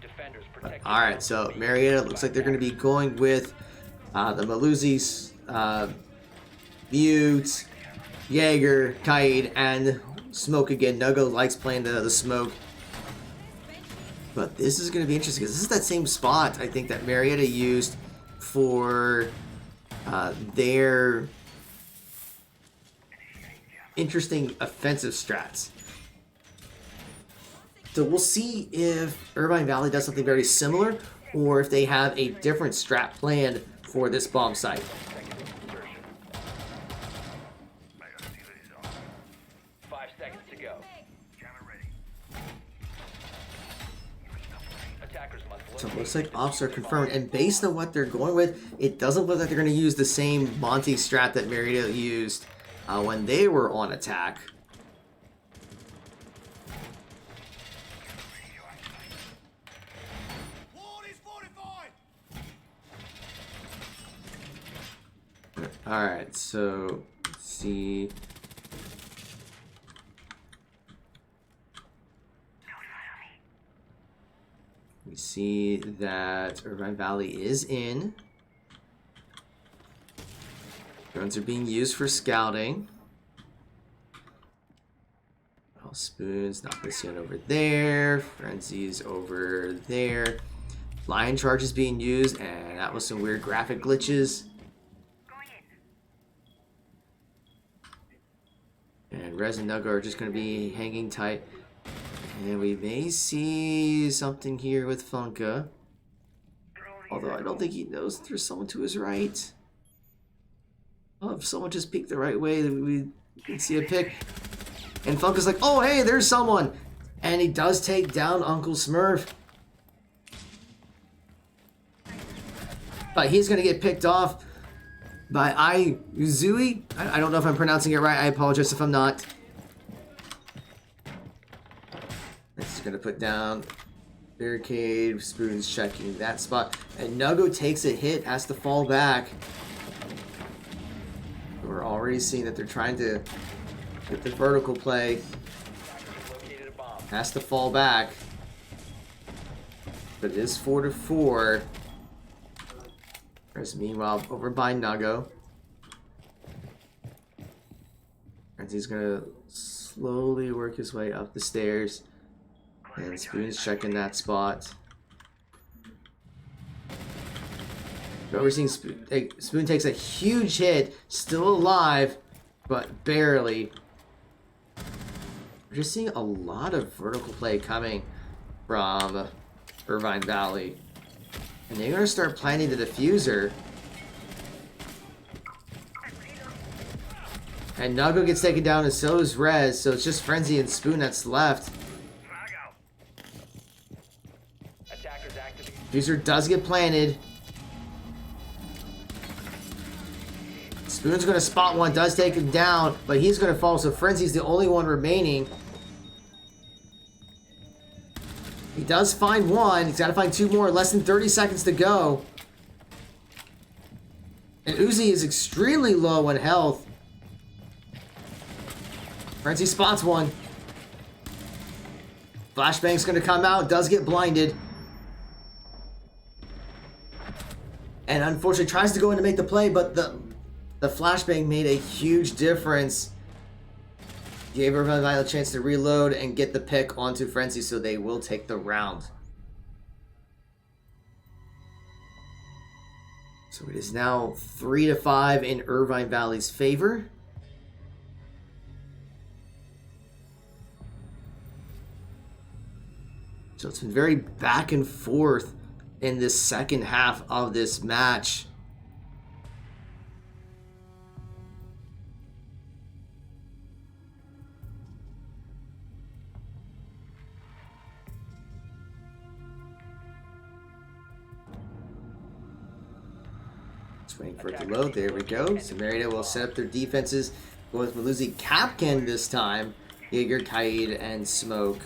Defenders protect. All right, so Marietta looks like they're going to be going with the Maluzis, Mute, Jaeger, Kaid, and Smoke again. Nugo likes playing the Smoke. But this is going to be interesting because this is that same spot, I think, that Marietta used for their interesting offensive strats. So we'll see if Irvine Valley does something very similar or if they have a different strat planned for this bomb site. 5 seconds to go. Attackers must So it locate. looks like ops are confirmed, and based on what they're going with, it doesn't look like they're going to use the same Monty strat that Marietta used when they were on attack. Alright, so let's see. We see that Irvine Valley is in. Drones are being used for scouting. All spoons, not this yet over there. Frenzy's over there. Lion charge is being used, and that was some weird graphic glitches. And Rez and Nugo are just going to be hanging tight. And we may see something here with Funka. Although I don't think he knows there's someone to his right. Oh, if someone just peeked the right way, then we can see a pick. And Funka's like, oh, hey, there's someone. And he does take down Uncle Smurf. But he's going to get picked off by Izui. I don't know if I'm pronouncing it right. I apologize if I'm not. This is going to put down barricade. Spoon's checking that spot. And Nugo takes a hit, has to fall back. We're already seeing that they're trying to get the vertical play. Located a bomb. Has to fall back. But it is 4-4. Whereas meanwhile, over by Nugo. And he's gonna slowly work his way up the stairs. And Spoon's checking that spot. But we're seeing Spoon takes a huge hit, still alive, but barely. We're just seeing a lot of vertical play coming from Irvine Valley. And they're going to start planting the diffuser. And Nugo gets taken down, and so is Rez. So it's just Frenzy and Spoon that's left. Attackers active. Diffuser does get planted. Spoon's going to spot one, does take him down, but he's going to fall. So Frenzy's the only one remaining. He does find one. He's got to find two more. Less than 30 seconds to go. And Uzi is extremely low on health. Frenzy spots one. Flashbang's going to come out. Does get blinded. And unfortunately tries to go in to make the play, but the flashbang made a huge difference. Gave Irvine Valley a chance to reload and get the pick onto Frenzy, so they will take the round. So it is now 3-5 in Irvine Valley's favor. So it's been very back and forth in this second half of this match. Just waiting for it to load. There we go. So Marietta will set up their defenses. Going with Maluzzi Kapkan this time. Jaeger, Kaid, and Smoke.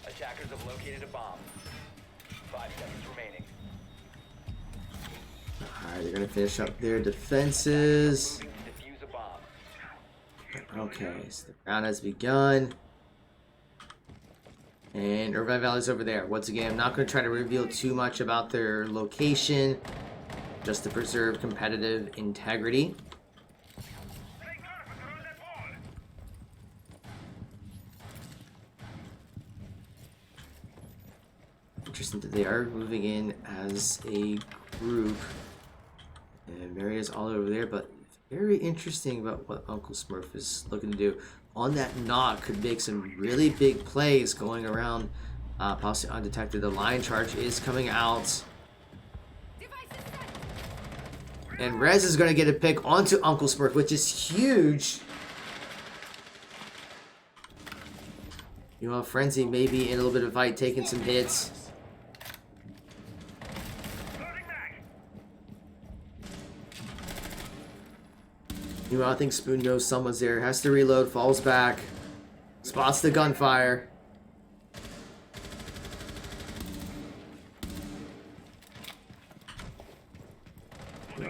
Attackers have located a bomb. 5 seconds remaining. Alright, they're going to finish up their defenses. Defuse a bomb. Okay, so the round has begun. And Irvine Valley's over there. Once again, I'm not going to try to reveal too much about their location, just to preserve competitive integrity. Interesting that they are moving in as a group. And Marietta's all over there, but very interesting about what Uncle Smurf is looking to do. On that knock, could make some really big plays going around, possibly undetected. The line charge is coming out. And Rez is going to get a pick onto Uncle Smurf, which is huge. You know, Frenzy maybe in a little bit of fight, taking some hits. Meanwhile, I think Spoon knows someone's there. Has to reload, falls back. Spots the gunfire.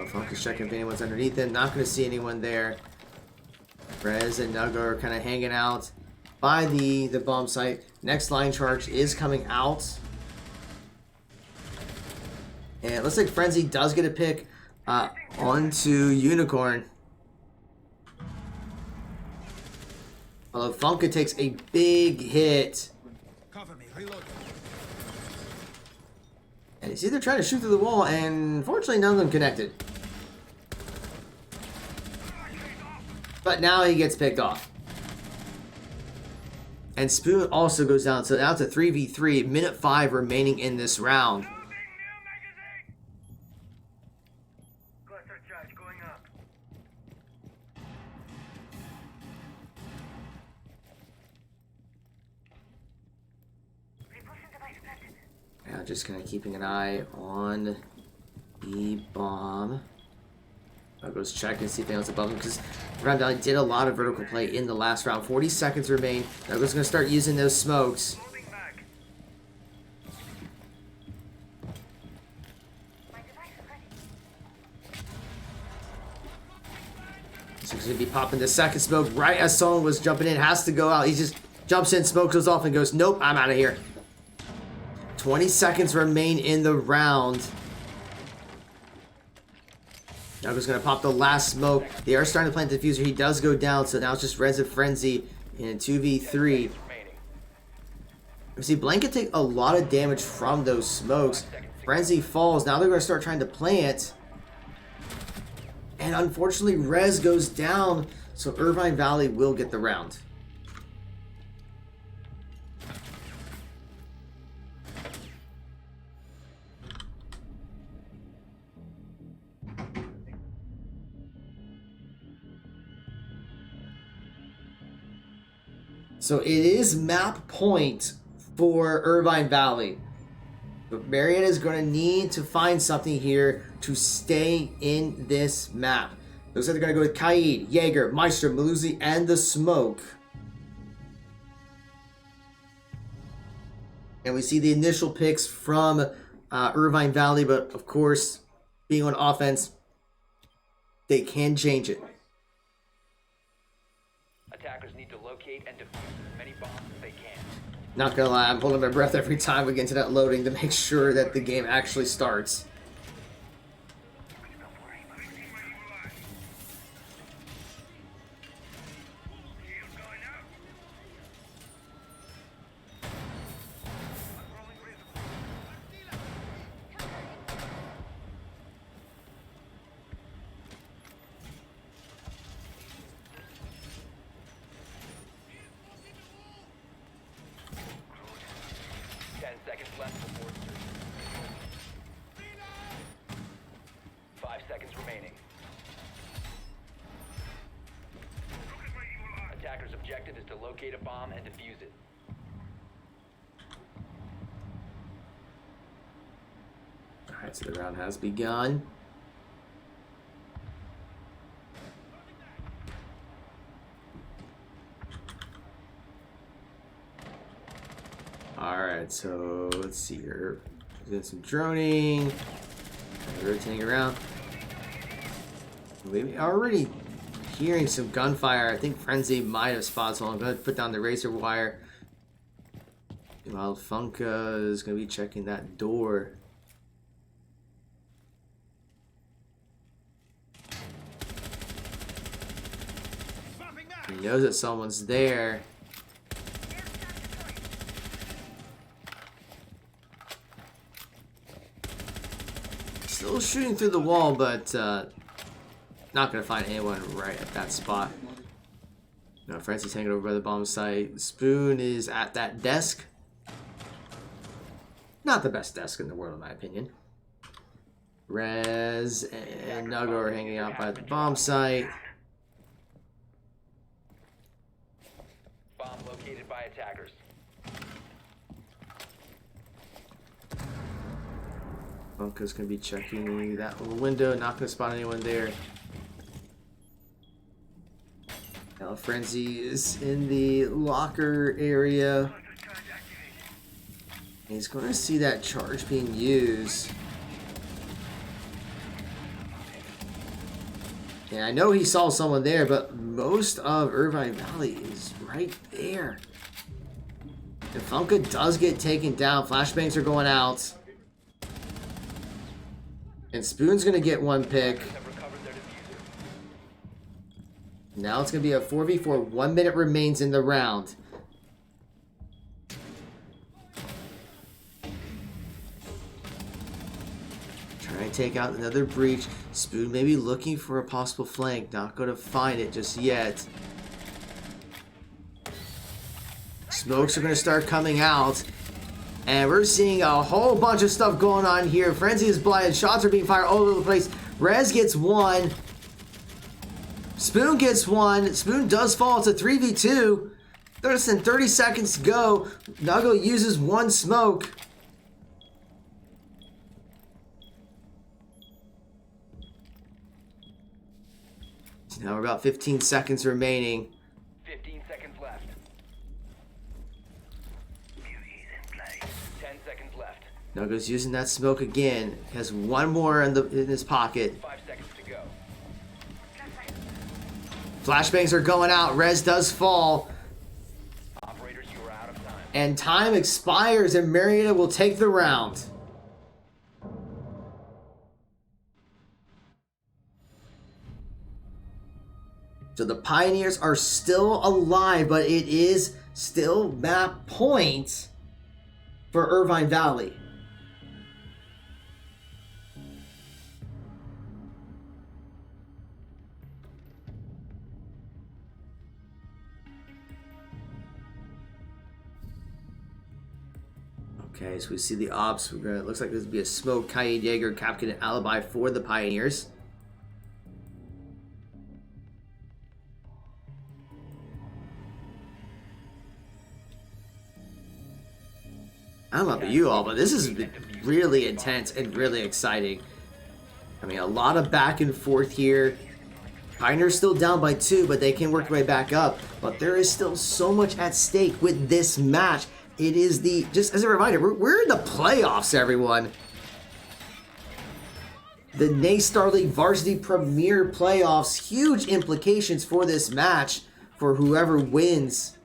Funk is checking if anyone's underneath him. Not going to see anyone there. Rez and Nugga are kind of hanging out by the bomb site. Next line charge is coming out. And it looks like Frenzy does get a pick onto Unicorn. Although Funka takes a big hit. Cover me, reload. And he's either trying to shoot through the wall, and unfortunately none of them connected. But now he gets picked off. And Spoon also goes down, so now it's a 3v3, minute 5 remaining in this round. Cluster charge going up. Repulsion device planted. Now just kind of keeping an eye on the bomb. I'll go check and see if anyone's above him, because Irvine Valley did a lot of vertical play in the last round. 40 seconds remain. Douglas going to start using those smokes. Moving back. My device is ready. So he's going to be popping the second smoke right as someone was jumping in. Has to go out. He just jumps in, smoke goes off, and goes, nope, I'm out of here. 20 seconds remain in the round. Douglas going to pop the last smoke. They are starting to plant the diffuser. He does go down, so now it's just Rez of Frenzy in a 2v3. You see, Blanket take a lot of damage from those smokes. Frenzy falls. Now they're going to start trying to plant. And unfortunately, Rez goes down, so Irvine Valley will get the round. So it is map point for Irvine Valley. But Marietta is going to need to find something here to stay in this map. Looks like they're going to go with Kaid, Jaeger, Meister, Maluzzi, and the Smoke. And we see the initial picks from Irvine Valley, but of course, being on offense, they can change it. Attackers need to locate and defuse as many bombs as they can. Not gonna lie, I'm holding my breath every time we get into that loading to make sure that the game actually starts. Left before insertion. 5 seconds remaining. Attacker's objective is to locate a bomb and defuse it. Alright, so the round has begun. Alright, so let's see here. Doing some droning. Rotating around. We're already hearing some gunfire. I think Frenzy might have spotted, so I'm going to put down the razor wire. While Funka is going to be checking that door. He knows that someone's there. Still shooting through the wall, but not gonna find anyone right at that spot. No, Francis hanging over by the bomb site. Spoon is at that desk. Not the best desk in the world, in my opinion. Rez and Nuggo are hanging out by the bomb site. Bomb located by attackers. Bunka's gonna be checking that little window, not gonna spot anyone there. Now Frenzy is in the locker area. He's gonna see that charge being used. And I know he saw someone there, but most of Irvine Valley is right there. And Funka does get taken down. Flashbangs are going out. And Spoon's going to get one pick. Now it's going to be a 4v4. 1 minute remains in the round. Trying to take out another breach. Spoon maybe looking for a possible flank. Not going to find it just yet. Smokes are going to start coming out. And we're seeing a whole bunch of stuff going on here. Frenzy is blind. Shots are being fired all over the place. Rez gets one. Spoon gets one. Spoon does fall. It's a 3v2. Less than 30 seconds to go. Nuggo uses one smoke. Now we're about 15 seconds remaining. 15 seconds left. 10 seconds left. Nuggo's using that smoke again. Has one more in his pocket. 5 seconds to go. Flashbangs are going out. Rez does fall. Operators, you are out of time. And time expires and Marietta will take the round. So the Pioneers are still alive, but it is still map point for Irvine Valley. Okay, so we see the ops. It looks like this would be a smoke. Kaid Yeager captured an alibi for the Pioneers. I don't know about you all, but this is really intense and really exciting. I mean, a lot of back and forth here. Pioneers still down by 2, but they can work their way back up. But there is still so much at stake with this match. It is the, just as a reminder, we're in the playoffs, everyone. The NACE Starleague Varsity Premier playoffs. Huge implications for this match for whoever wins.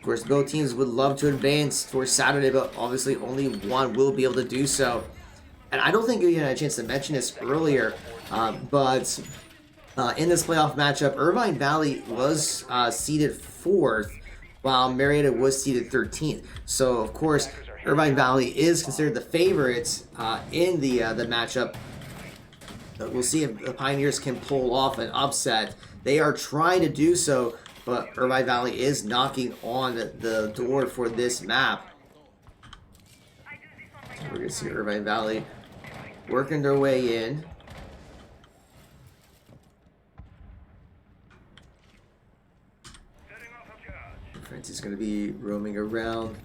Of course, both teams would love to advance for Saturday, but obviously only one will be able to do so. And I don't think you had a chance to mention this earlier, but in this playoff matchup, Irvine Valley was seeded 4th, while Marietta was seeded 13th. So, of course, Irvine Valley is considered the favorites in the matchup. But we'll see if the Pioneers can pull off an upset. They are trying to do so, but Irvine Valley is knocking on the door for this map. So we're going to see Irvine Valley working their way in. Francis is going to be roaming around,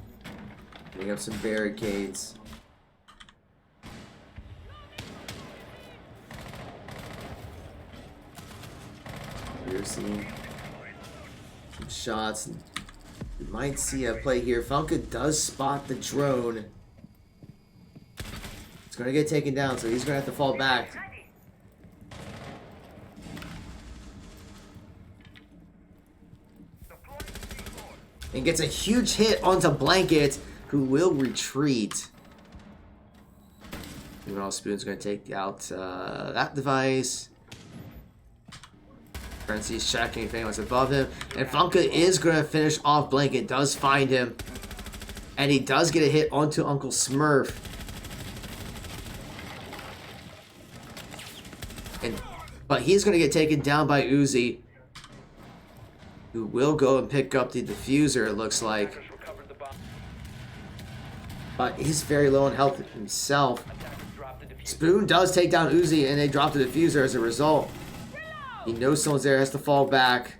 putting up some barricades. We're seeing some shots. You might see a play here. Funka does spot the drone. It's going to get taken down, so he's going to have to fall back. And gets a huge hit onto Blanket, who will retreat. Meanwhile, Spoon's going to take out that device. Frenzy's checking if anyone's above him. And Funka is going to finish off Blanket, does find him. And he does get a hit onto Uncle Smurf. But he's going to get taken down by Uzi, who will go and pick up the diffuser, it looks like. But he's very low in health himself. Spoon does take down Uzi, and they drop the diffuser as a result. He knows someone's there, has to fall back.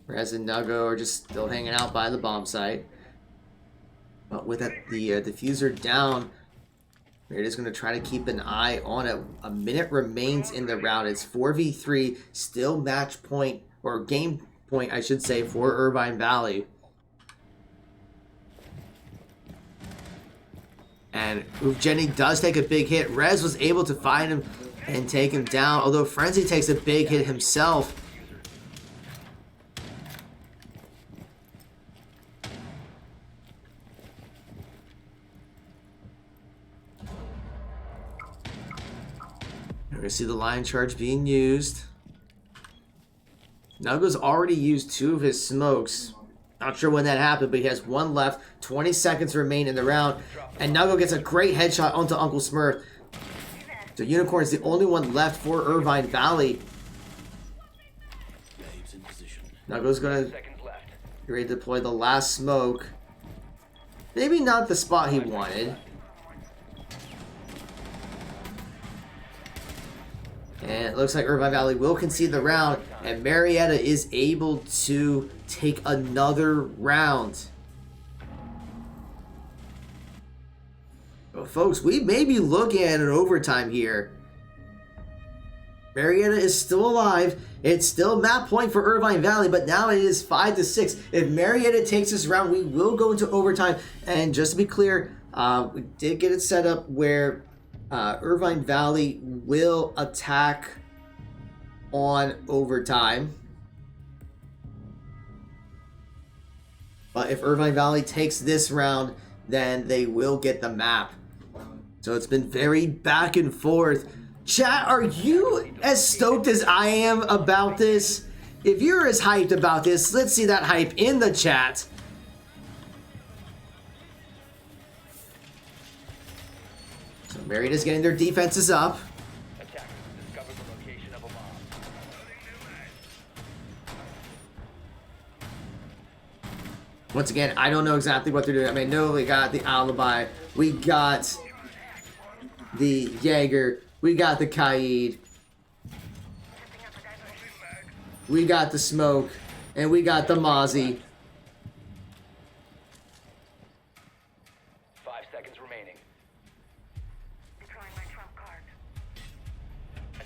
Rez and Nuggo are just still hanging out by the bomb site. But with the diffuser down, it is going to try to keep an eye on it. A minute remains in the round. It's 4v3, still match point, or game point, I should say, for Irvine Valley. And Jenny does take a big hit. Rez was able to find him and take him down, although Frenzy takes a big hit himself. We're going to see the line charge being used. Nuggo's already used 2 of his smokes. Not sure when that happened, but he has 1 left. 20 seconds remain in the round. And Nuggo gets a great headshot onto Uncle Smurf. So Unicorn is the only one left for Irvine Valley. Nuggo's going to get ready to deploy the last smoke. Maybe not the spot he wanted. And it looks like Irvine Valley will concede the round, and Marietta is able to take another round. Well, folks, we may be looking at an overtime here. Marietta is still alive. It's still map point for Irvine Valley, but now it is 5-6. If Marietta takes this round, we will go into overtime. And just to be clear, we did get it set up where Irvine Valley will attack on overtime. But if Irvine Valley takes this round, then they will get the map. So it's been very back and forth. Chat, are you as stoked as I am about this? If you're as hyped about this, let's see that hype in the chat. So Marietta's getting their defenses up. Attackers discovered the location of a bomb. Once again, I don't know exactly what they're doing. I mean, no, we got the alibi. We got the Jaeger. We got the Kaid. We got the smoke. And we got the Mozzie. 5 seconds remaining. Drawing my trump card.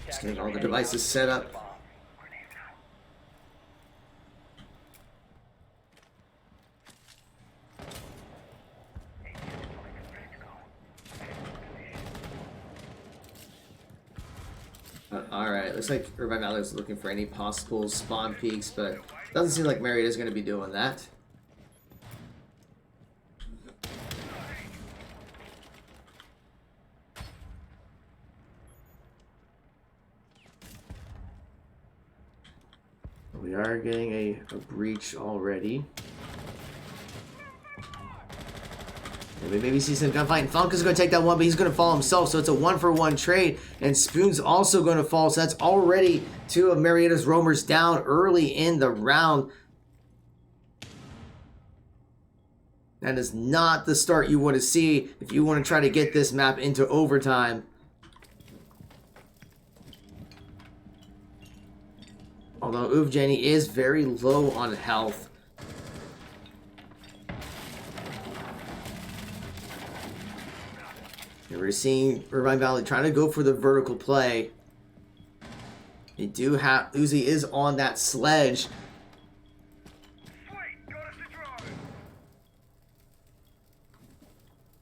Just getting all the devices set up. Alright, looks like Irvine Valley is looking for any possible spawn peaks, but doesn't seem like Marietta is going to be doing that. We are getting a breach already. And we maybe see some gunfight. And Falcon's going to take that one, but he's going to fall himself. So it's a 1-for-1 trade. And Spoon's also going to fall. So that's already two of Marietta's roamers down early in the round. That is not the start you want to see if you want to try to get this map into overtime. Although Uvjani is very low on health. And we're seeing Irvine Valley trying to go for the vertical play. They do have... Uzi is on that sledge.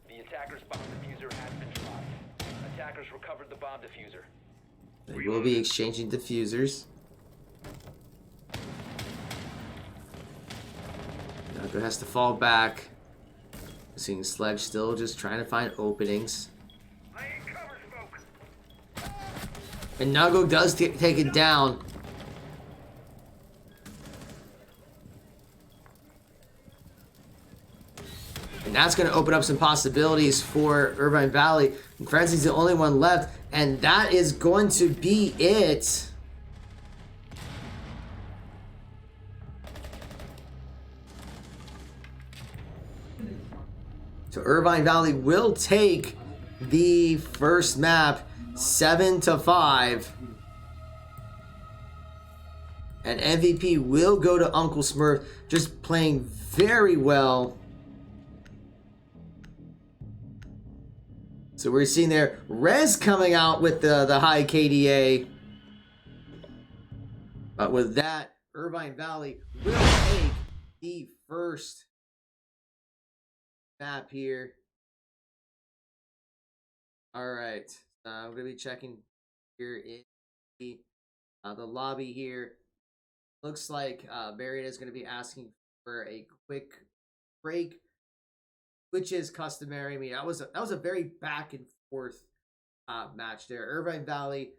The attacker's bomb diffuser has been dropped. Attackers recovered the bomb diffuser. They will be exchanging diffusers. Nago has to fall back. Seeing Sledge still just trying to find openings. And Nago does take it down. And that's going to open up some possibilities for Irvine Valley. And Frenzy's the only one left. And that is going to be it. So Irvine Valley will take the first map 7-5. And MVP will go to Uncle Smurf, just playing very well. So we're seeing there Rez coming out with the high KDA. But with that, Irvine Valley will take the first map here. All right, I'm gonna be checking here in the lobby here. Looks like Marietta is gonna be asking for a quick break, which is customary. I mean, that was a very back and forth match there. Irvine Valley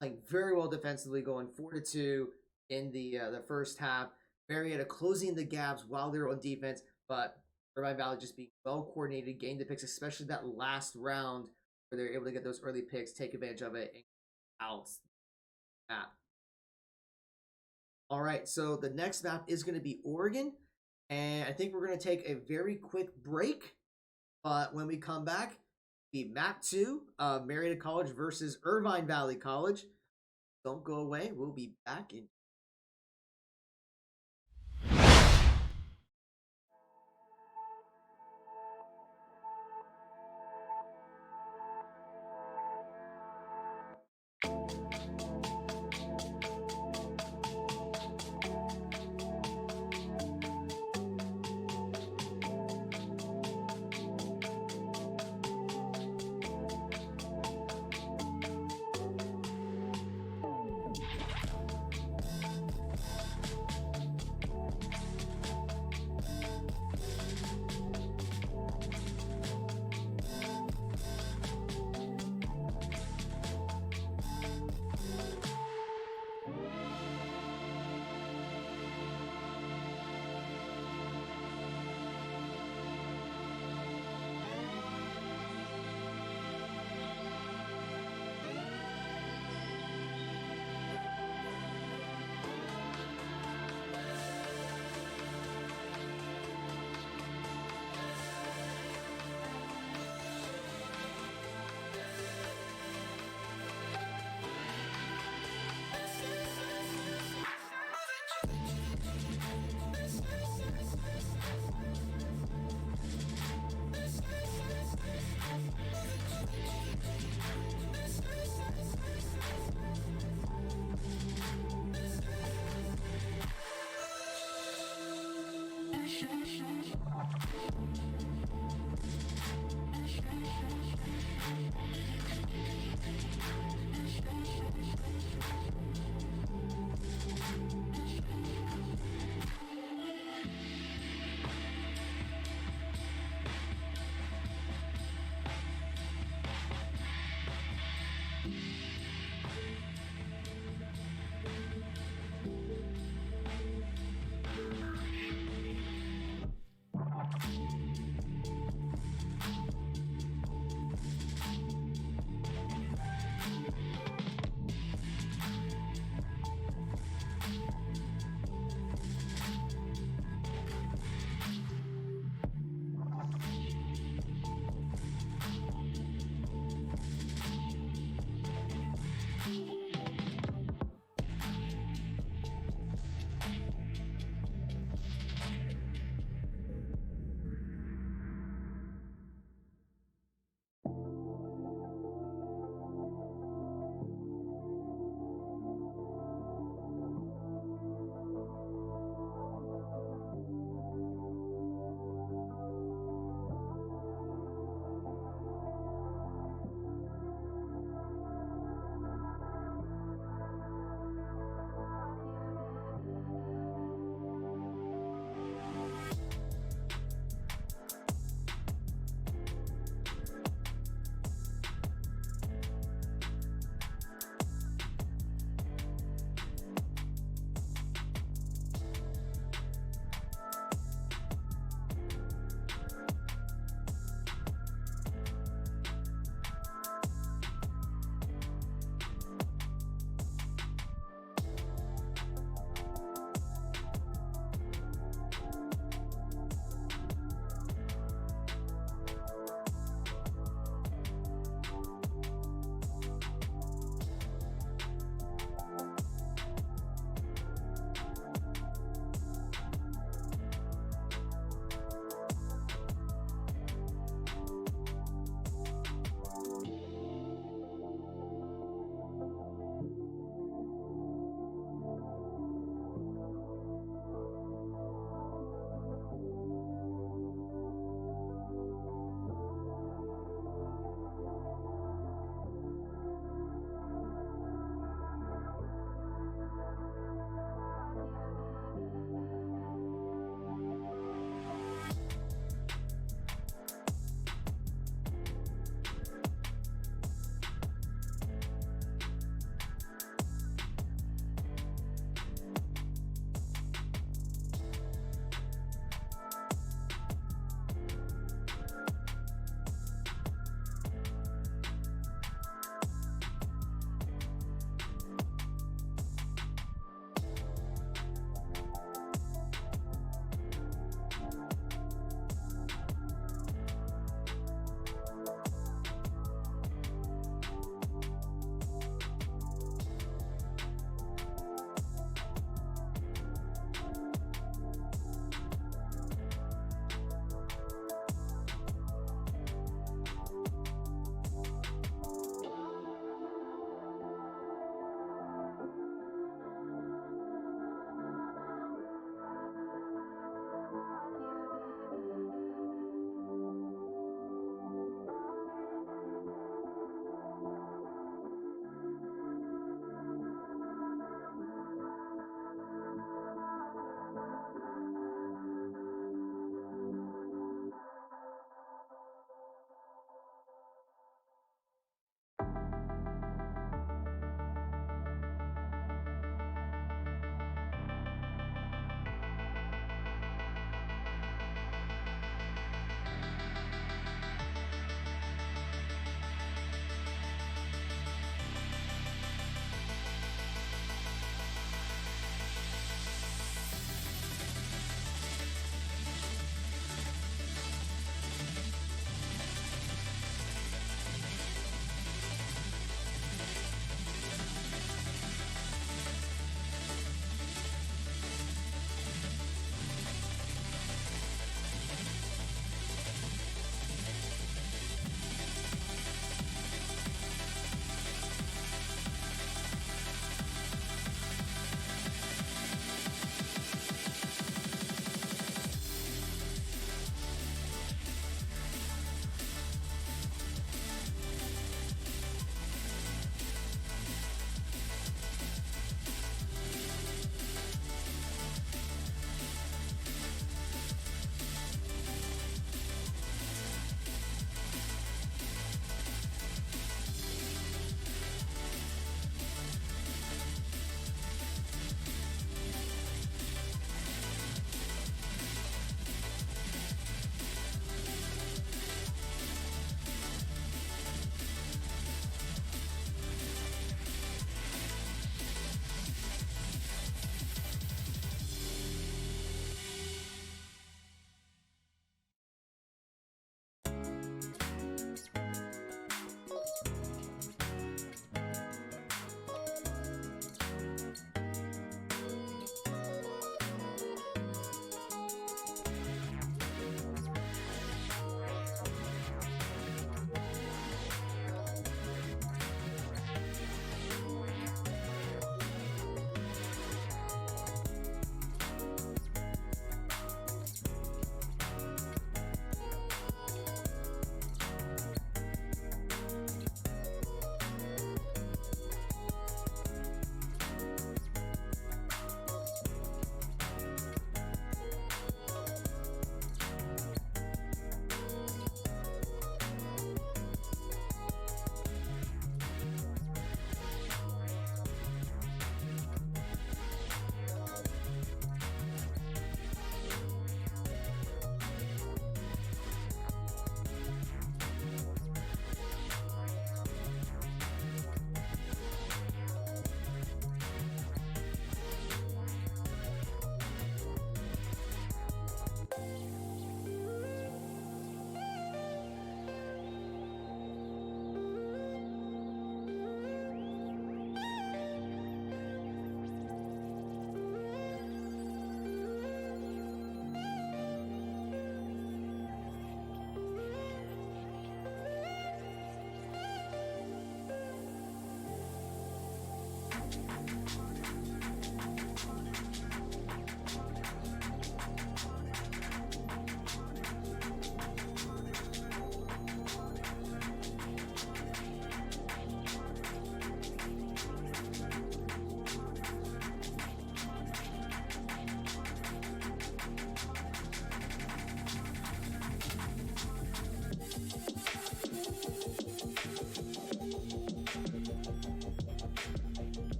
playing very well defensively, going 4-2 in the first half. Marietta closing the gaps while they're on defense, but Irvine Valley just being well coordinated, getting the picks, especially that last round where they're able to get those early picks, take advantage of it, and out map. All right, so the next map is going to be Oregon, and I think we're going to take a very quick break. But when we come back, the map 2 of Marietta College versus Irvine Valley College. Don't go away. We'll be back in.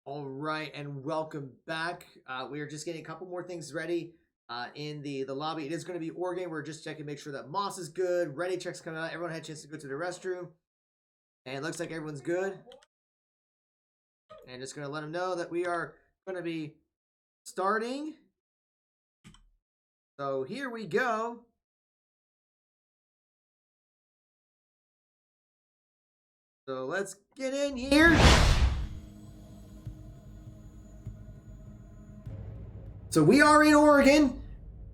All right, and welcome back. We are just getting a couple more things ready in the lobby. It is going to be Oregon. We're just checking, make sure that Moss is good. Ready checks coming out. Everyone had a chance to go to the restroom. And it looks like everyone's good. And just going to let them know that we are going to be starting. So here we go. So let's get in here. So we are in Oregon.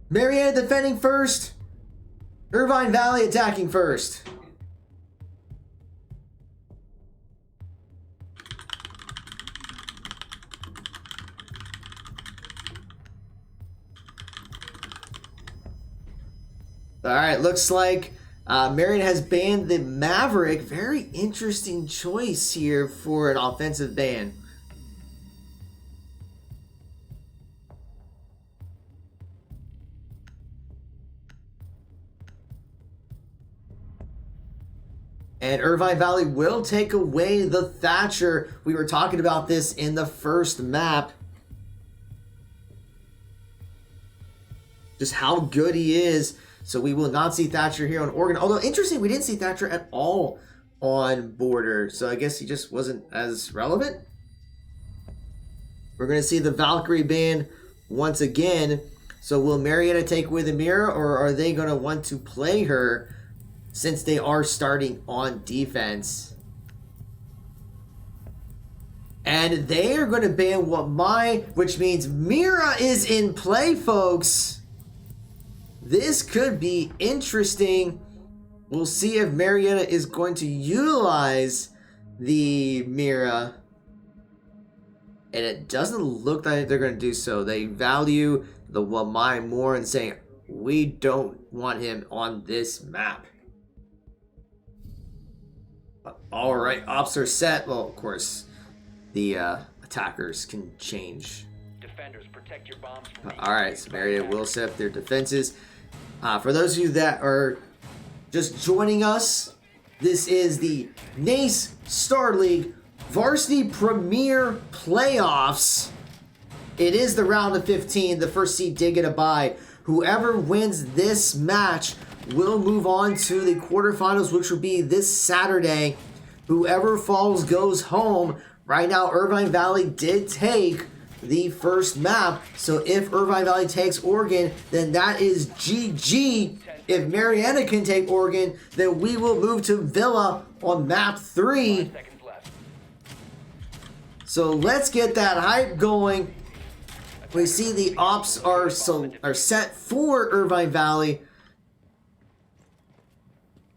Marietta defending first. Irvine Valley attacking first. All right, looks like Marietta has banned the Maverick. Very interesting choice here for an offensive ban. And Irvine Valley will take away the Thatcher. We were talking about this in the first map. Just how good he is. So we will not see Thatcher here on Oregon. Although, interesting, we didn't see Thatcher at all on Border. So I guess he just wasn't as relevant. We're going to see the Valkyrie ban once again. So will Marietta take away the mirror, or are they going to want to play her since they are starting on defense? And they are going to ban which means Mira is in play, folks. This could be interesting. We'll see if Marietta is going to utilize the Mira. And it doesn't look like they're going to do so. They value the Wamai more and saying, we don't want him on this map. All right, ops are set. Well, of course, the attackers can change. Defenders, protect your bombs. All right, so Marietta will set up their defenses. For those of you that are just joining us, this is the NACE Starleague Varsity Premier Playoffs. It is the round of 15. The first seed did get a bye. Whoever wins this match will move on to the quarterfinals, which will be this Saturday. Whoever falls goes home. Right now, Irvine Valley did take the first map. So if Irvine Valley takes Oregon, then that is GG. If Marietta can take Oregon, then we will move to Villa on map 3. 5 seconds left. So let's get that hype going. We see the ops are set for Irvine Valley.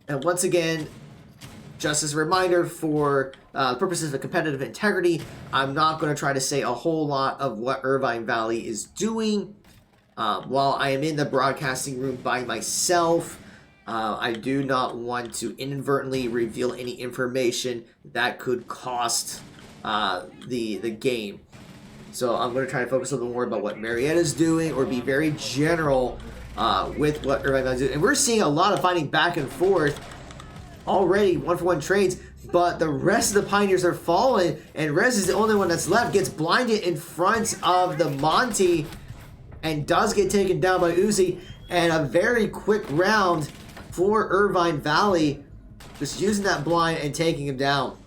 And once again, just as a reminder for purposes of competitive integrity, I'm not going to try to say a whole lot of what Irvine Valley is doing. While I am in the broadcasting room by myself, I do not want to inadvertently reveal any information that could cost the game. So I'm going to try to focus a little more about what Marietta's doing, or be very general with what Irvine Valley's doing. And we're seeing a lot of fighting back and forth already, 1-for-1 trades, but the rest of the Pioneers are falling, and Rez is the only one that's left, gets blinded in front of the Monty, and does get taken down by Uzi. And a very quick round for Irvine Valley, just using that blind and taking him down.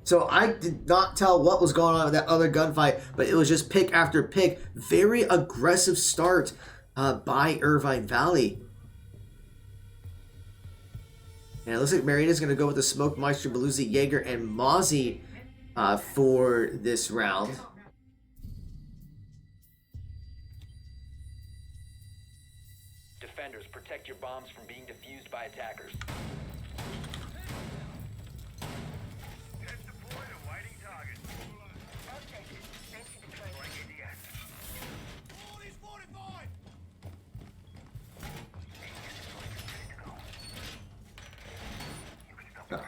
So I did not tell what was going on with that other gunfight, but it was just pick after pick. Very aggressive start by Irvine Valley. And it looks like Marietta's going to go with the Smoke, Meister, Beluzi, Jaeger, and Mozzie for this round. Defenders, protect your bombs from being defused by attackers.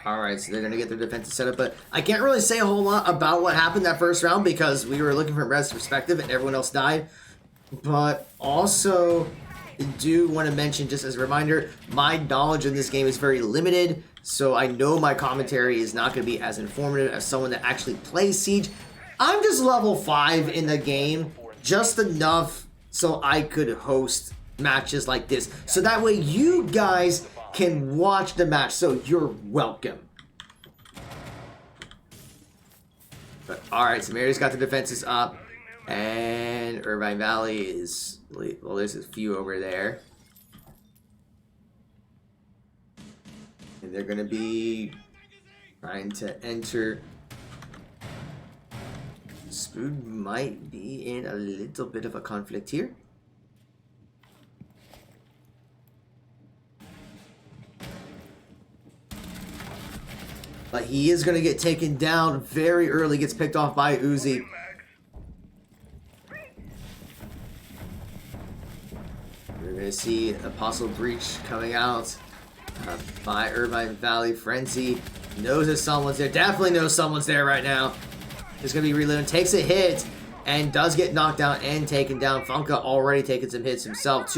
Alright, so they're going to get their defensive setup, but I can't really say a whole lot about what happened that first round because we were looking from Rez's perspective and everyone else died. But also, I do want to mention, just as a reminder, my knowledge in this game is very limited, so I know my commentary is not going to be as informative as someone that actually plays Siege. I'm just level 5 in the game, just enough so I could host matches like this, so that way you guys can watch the match, so you're welcome. But alright, so Mary's got the defenses up, and Irvine Valley is, well, there's a few over there. And they're gonna be trying to enter. Spoon might be in a little bit of a conflict here. But he is going to get taken down very early. Gets picked off by Uzi. We're going to see Apostle Breach coming out by Irvine Valley. Frenzy knows that someone's there. Definitely knows someone's there right now. He's going to be reloading. Takes a hit and does get knocked down and taken down. Funka already taking some hits himself.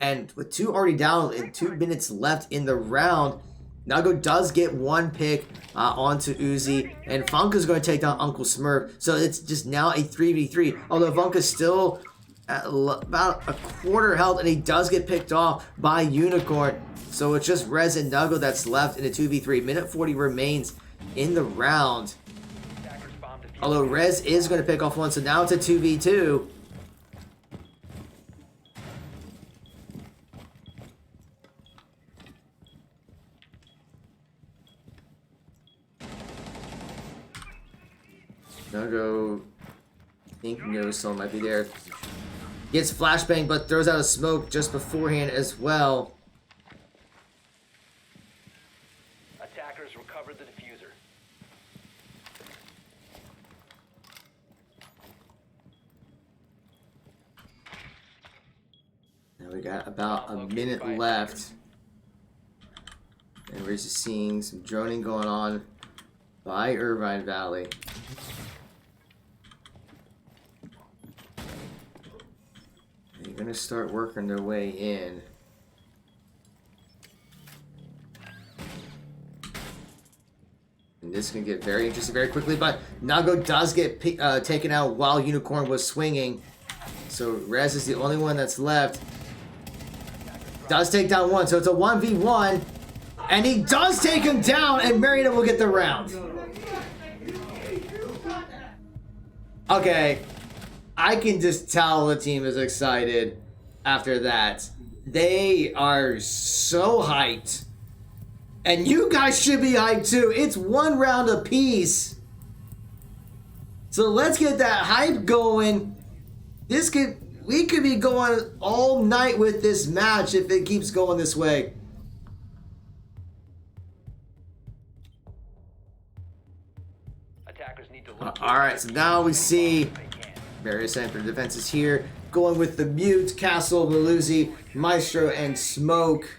And with 2 already down and 2 minutes left in the round, Nago does get 1 pick onto Uzi, and Funka's going to take down Uncle Smurf. So it's just now a 3v3. Although Funka's still at about a quarter health, and he does get picked off by Unicorn. So it's just Rez and Nago that's left in a 2v3. Minute 40 remains in the round. Although Rez is going to pick off 1, so now it's a 2v2. Nago, I think knows someone might be there. Gets flashbang, but throws out a smoke just beforehand as well. Attackers recovered the diffuser. Now we got about a minute left. And we're just seeing some droning going on by Irvine Valley. They're gonna start working their way in. And this can get very interesting very quickly, but Nago does get taken out while Unicorn was swinging. So Rez is the only one that's left. Does take down 1, so it's a 1v1. And he does take him down, and Marietta will get the round. Okay, I can just tell the team is excited after that. They are so hyped. And you guys should be hyped too. It's one round apiece. So let's get that hype going. We could be going all night with this match if it keeps going this way. Attackers need to Alright, so now we see various center defenses here. Going with the Mute, Castle, Maluzzi, Maestro, and Smoke.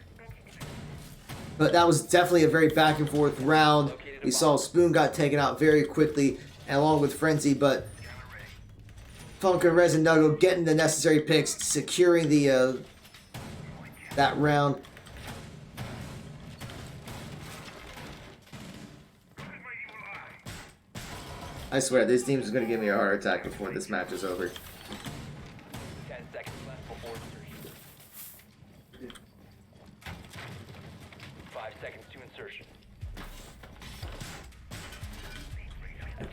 But that was definitely a very back and forth round. We saw Spoon got taken out very quickly, along with Frenzy, but Funka, Rez, and Nuggo getting the necessary picks, securing the that round. I swear, this team is going to give me a heart attack before this match is over. 10 seconds left before insertion. 5 seconds to insertion.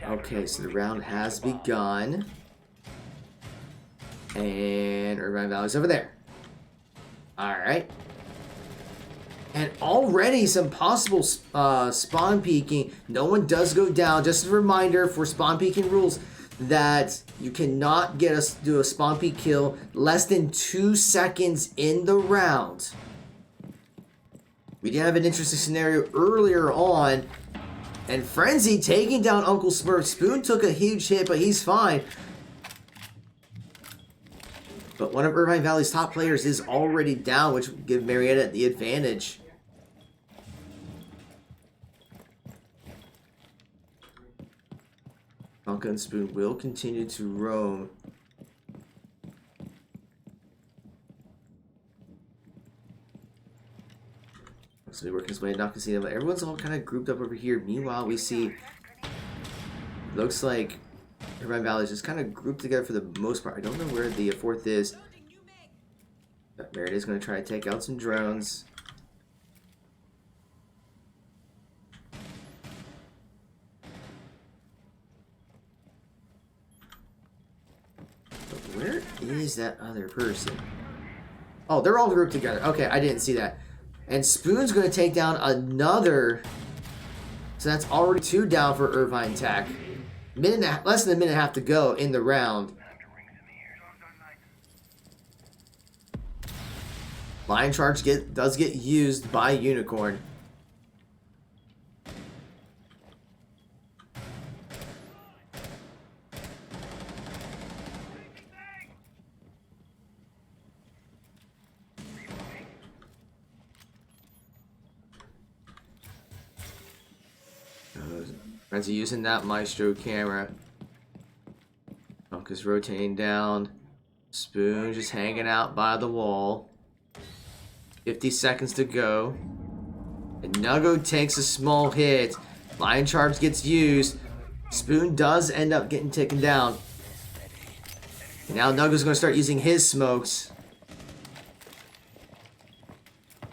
Okay, so the round has begun. And Irvine Valley's over there. Alright. And already some possible spawn peeking. No one does go down. Just a reminder for spawn peeking rules that you cannot do a spawn peek kill less than 2 seconds in the round. We did have an interesting scenario earlier on. And Frenzy taking down Uncle Smurf. Spoon took a huge hit, but he's fine. But one of Irvine Valley's top players is already down, which would give Marietta the advantage. Funka and Spoon will continue to roam. So he's working his way to not casino, but everyone's all kind of grouped up over here. Meanwhile, we see, looks like Irvine Valley is just kind of grouped together for the most part. I don't know where the fourth is. But Marietta is going to try to take out some drones. But where is that other person? Oh, they're all grouped together. Okay, I didn't see that. And Spoon's going to take down another. So that's already 2 down for Irvine Tech. Less than a minute and a half to go in the round. Lion Charge does get used by Unicorn. Frenzy using that Maestro camera. Funka's rotating down. Spoon just hanging out by the wall. 50 seconds to go. And Nuggo takes a small hit. Lion Charge gets used. Spoon does end up getting taken down. And now Nuggo's going to start using his smokes.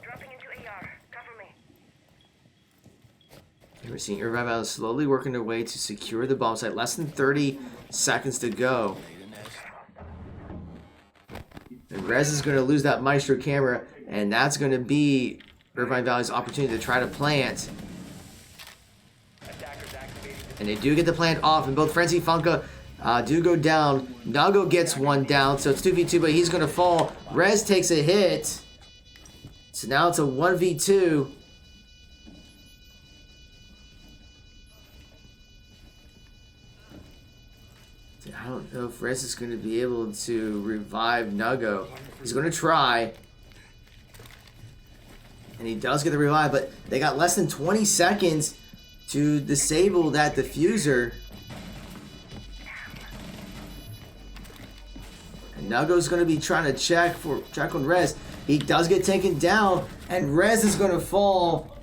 Dropping into AR. Cover me. And we're seeing Irvine Valley slowly working their way to secure the bomb site. Less than 30 seconds to go. And Rez is going to lose that Maestro camera. And that's going to be Irvine Valley's opportunity to try to plant. And they do get the plant off. And both Frenzy and Funka do go down. Nuggo gets one down. So it's 2v2, but he's going to fall. Rez takes a hit. So now it's a 1v2. I don't know if Rez is going to be able to revive Nuggo. He's going to try. And he does get the revive, but they got less than 20 seconds to disable that diffuser. And Nuggo's going to be trying to check on Rez. He does get taken down, and Rez is going to fall.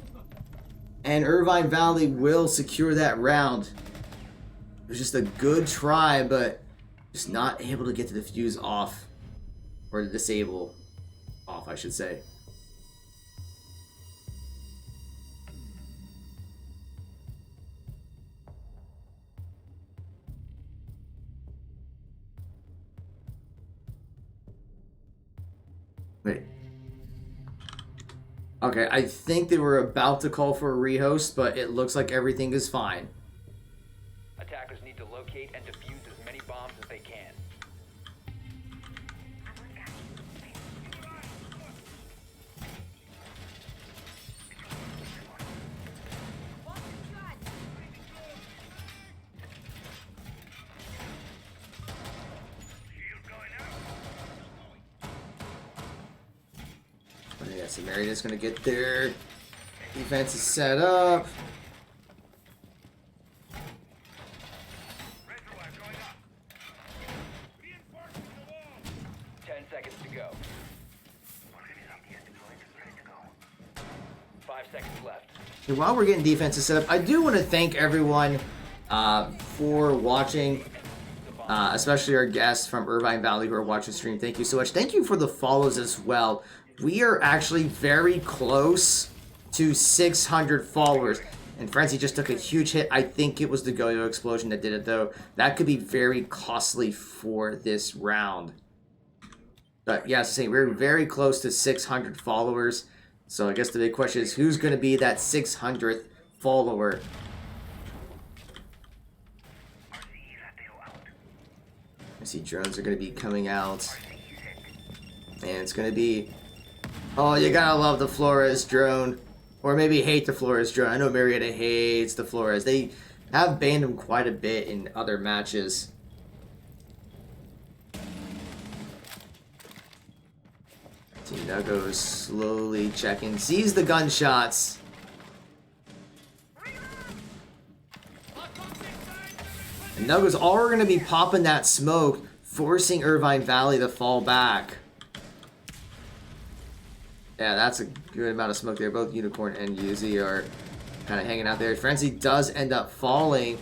And Irvine Valley will secure that round. It was just a good try, but just not able to get the diffuse off. Or the disable off, I should say. Wait. Okay, I think they were about to call for a rehost, but it looks like everything is fine. Attackers need to locate and defuse as many bombs as they can. Yeah, so Marietta's gonna get there. Defense is set up. Seconds to go. 5 seconds left. And while we're getting defenses set up, I do want to thank everyone for watching, especially our guests from Irvine Valley who are watching the stream. Thank you so much. Thank you for the follows as well. We are actually very close to 600 followers. And Frenzy just took a huge hit. I think it was the Goyo explosion that did it, though. That could be very costly for this round. But yeah, so we're very close to 600 followers. So I guess the big question is, who's going to be that 600th follower? I see drones are going to be coming out. And it's going to be... Oh, you gotta love the Flores drone. Or maybe hate the Flores drone. I know Marietta hates the Flores. They have banned him quite a bit in other matches. Nugo's slowly checking. Sees the gunshots. And Nugo's already going to be popping that smoke, forcing Irvine Valley to fall back. Yeah, that's a good amount of smoke there. Both Unicorn and Yuzi are kind of hanging out there. Frenzy does end up falling.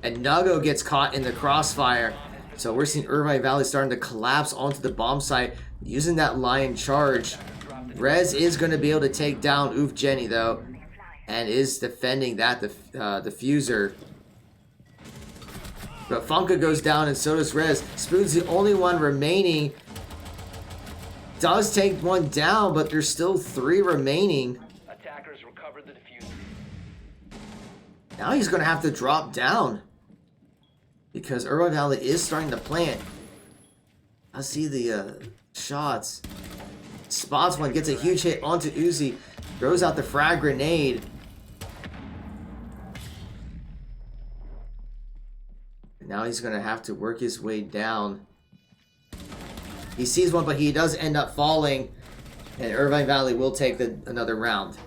And Nugo gets caught in the crossfire. So we're seeing Irvine Valley starting to collapse onto the bomb site. Using that lion charge. Rez is going to be able to take down Oof Jenny, though. And is defending that diffuser. But Funka goes down and so does Rez. Spoon's the only one remaining. Does take one down, but there's still 3 remaining. Attackers recovered the diffuser. Now he's going to have to drop down. Because Irvine Valley is starting to plant. I see the shots. Spots one, gets a huge hit onto Uzi. Throws out the frag grenade. And now he's going to have to work his way down. He sees one, but he does end up falling. And Irvine Valley will take another round.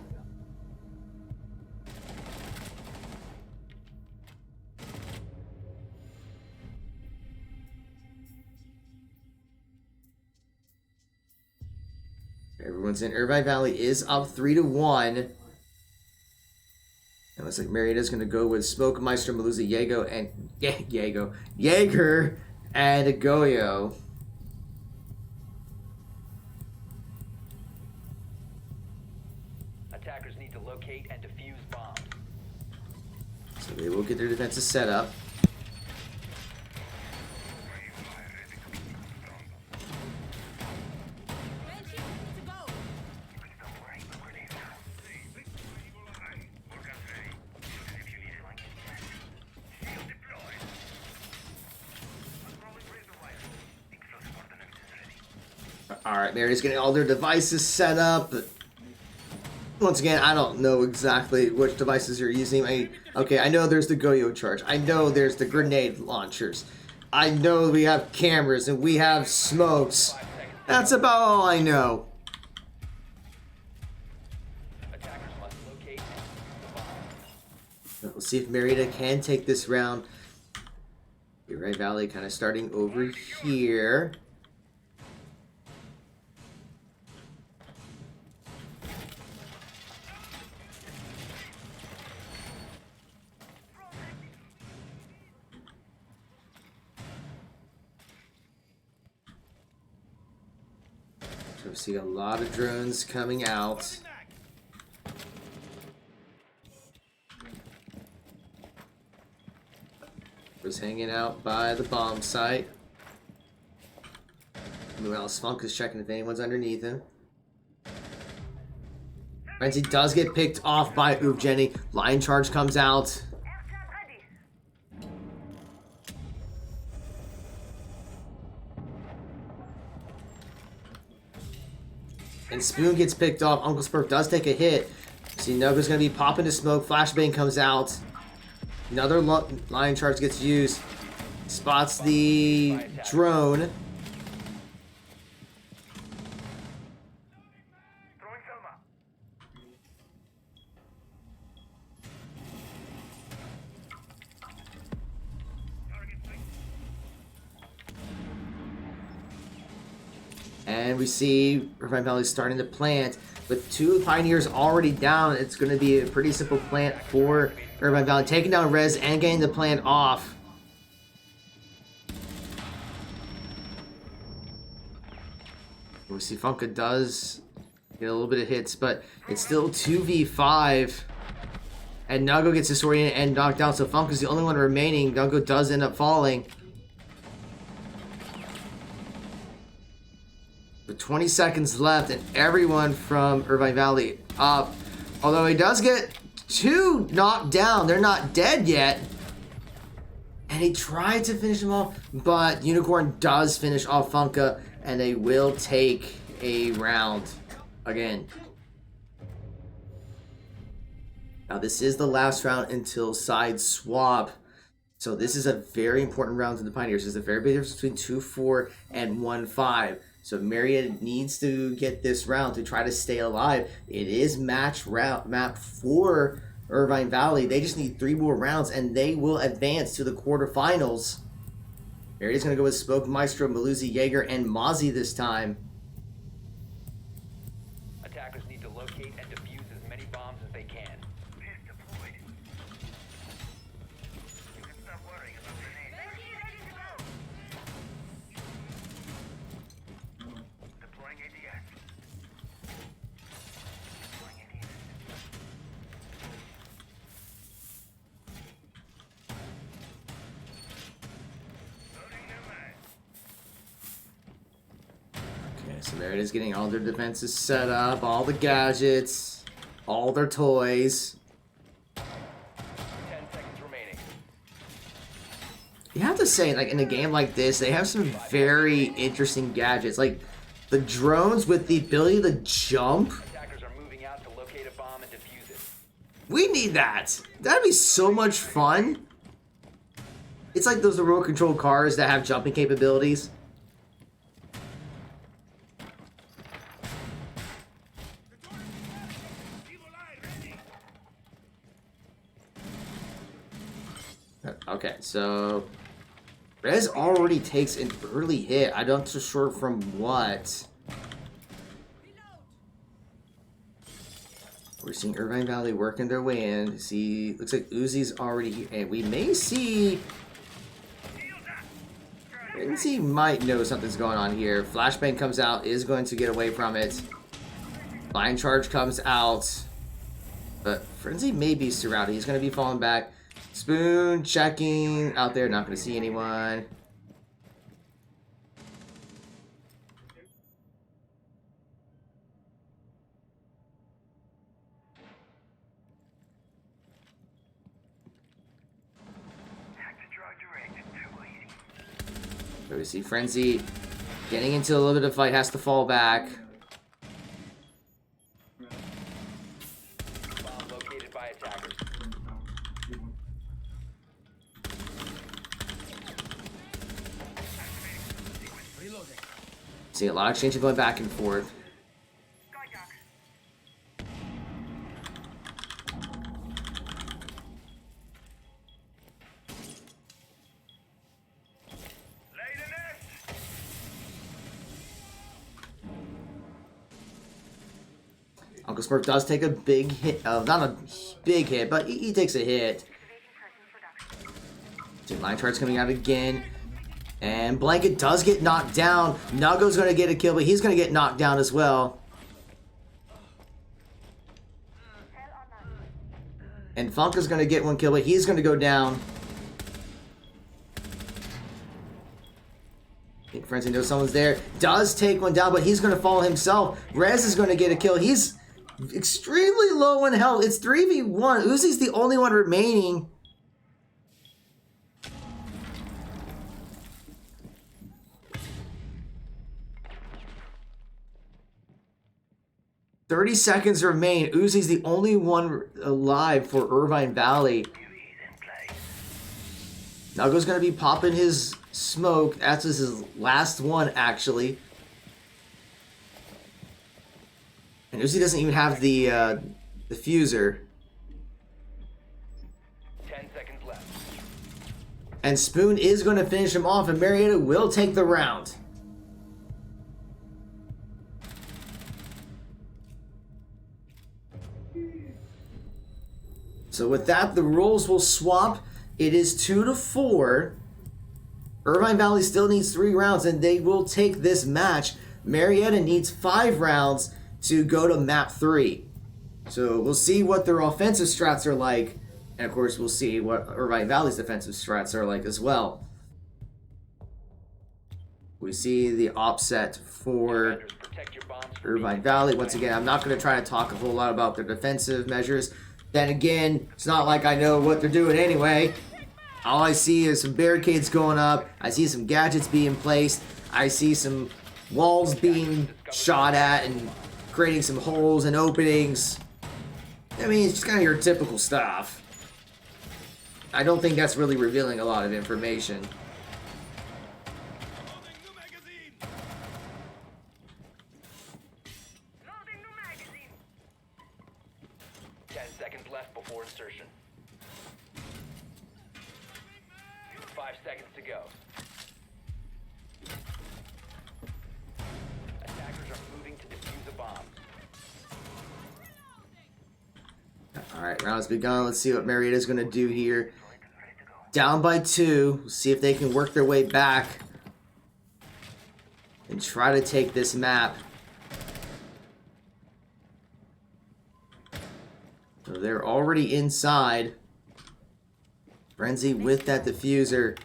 Everyone's in. Irvine Valley is up 3-1. It looks like Marietta's going to go with Smoke Meister, Maluza, Jaeger, and Jaeger and Goyo. Attackers need to locate and defuse bombs. So they will get their defenses set up. Alright, Marietta's getting all their devices set up. But once again, I don't know exactly which devices you're using. Okay, I know there's the Goyo charge. I know there's the grenade launchers. I know we have cameras and we have smokes. That's about all I know. Attackers must locate the bomb. We'll see if Marietta can take this round. Irvine Valley kind of starting over here. So we see a lot of drones coming out. Was hanging out by the bomb site. Who else? Funk is checking if anyone's underneath him. Frenzy does get picked off by Jenny. Line charge comes out. Aircraft ready. And Spoon gets picked off. Uncle Spurf does take a hit. See, Noga's going to be popping to smoke. Flashbang comes out. Another line charge gets used. Spots the drone. Throwing Selma. Target sight. And we see Irvine Valley starting to plant. With 2 Pioneers already down, it's going to be a pretty simple plant for Irvine Valley. Taking down Rez and getting the plant off. We see Funka does get a little bit of hits, but it's still 2v5. And Nago gets disoriented and knocked down, so Funka's the only one remaining. Nago does end up falling. With 20 seconds left, and everyone from Irvine Valley up. Although he does get 2 knocked down. They're not dead yet. And he tried to finish them off, but Unicorn does finish off Funka, and they will take a round again. Now this is the last round until side swap. So this is a very important round to the Pioneers. There's a very big difference between 2-4 and 1-5. So Marietta needs to get this round to try to stay alive. It is match map for Irvine Valley. They just need 3 more rounds and they will advance to the quarterfinals. Marietta's going to go with Spoke, Maestro, Maluzzi, Jaeger, and Mozzie this time. Attackers need to locate and defuse as many bombs as they can. Is deployed. You can stop worrying about grenades. Ready to go. Deploying ADS. Deploying ADS. Loading new mag. Okay, so Marietta's getting all their defenses set up, all the gadgets, all their toys. 10 seconds remaining. You have to say, like, in a game like this, they have some very interesting gadgets. Like, the drones with the ability to jump. Attackers are moving out to locate a bomb and defuse it. We need that. That'd be so much fun. It's like those remote control cars that have jumping capabilities. Okay, so Rez already takes an early hit. I'm not so sure from what. We're seeing Irvine Valley working their way in. See, looks like Uzi's already here, and we may see. Frenzy might know something's going on here. Flashbang comes out, is going to get away from it. Line charge comes out, but Frenzy may be surrounded. He's going to be falling back. Spoon checking out there, not going to see anyone. So we see Frenzy getting into a little bit of fight, has to fall back. Bomb located by attackers. See a lot of exchanging going back and forth. Uncle Smurf does take a big hit, not a big hit, but he takes a hit. See, line chart's coming out again. And Blanket does get knocked down. Nago's going to get a kill, but he's going to get knocked down as well. And Funka's going to get one kill, but he's going to go down. I think Frenzy knows someone's there. Does take one down, but he's going to fall himself. Rez is going to get a kill. He's extremely low in health. It's 3v1. Uzi's the only one remaining. "30 seconds remain. Uzi's the only one alive for Irvine Valley. Nuggle's going to be popping his smoke. That's his last one, actually. And Uzi doesn't even have the diffuser. 10 seconds left. And Spoon is going to finish him off, and Marietta will take the round. So with that, the roles will swap. It is 2-4. Irvine Valley still needs 3 rounds, and they will take this match. Marietta needs 5 rounds to go to map 3. So we'll see what their offensive strats are like. And of course, we'll see what Irvine Valley's defensive strats are like as well. We see the offset for Defenders, protect your bombs from Irvine being Valley. Once again, I'm not going to try to talk a whole lot about their defensive measures. Then again, it's not like I know what they're doing anyway. All I see is some barricades going up. I see some gadgets being placed. I see some walls being shot at and creating some holes and openings. I mean, it's just kind of your typical stuff. I don't think that's really revealing a lot of information. Loading new magazine. 10 seconds left before insertion. 5 seconds to go. Attackers are moving to defuse a bomb. Alright, round's begun. Let's see what Marietta's going to do here. Down by 2. See if they can work their way back and try to take this map. So they're already inside. Frenzy with that diffuser.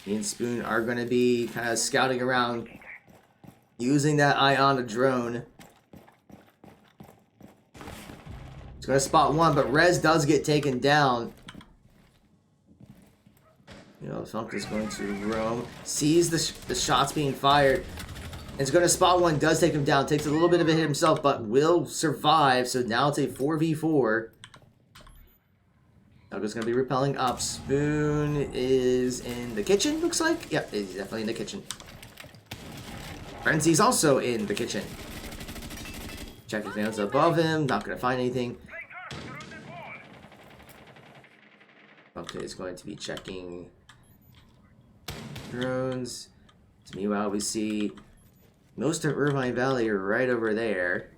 Me and Spoon are going to be kind of scouting around using that Iona drone. It's going to spot one, but Rez does get taken down. You know, Funk is going to roam. Sees the shots being fired. It's going to spot one, does take him down. Takes a little bit of a hit himself, but will survive. So now it's a 4v4. Douglas going to be repelling up. Spoon is in the kitchen, looks like. Yep, he's definitely in the kitchen. Frenzy's also in the kitchen. Check his hands above him. Not going to find anything. Okay, he's going to be checking drones. Meanwhile, we see most of Irvine Valley are right over there.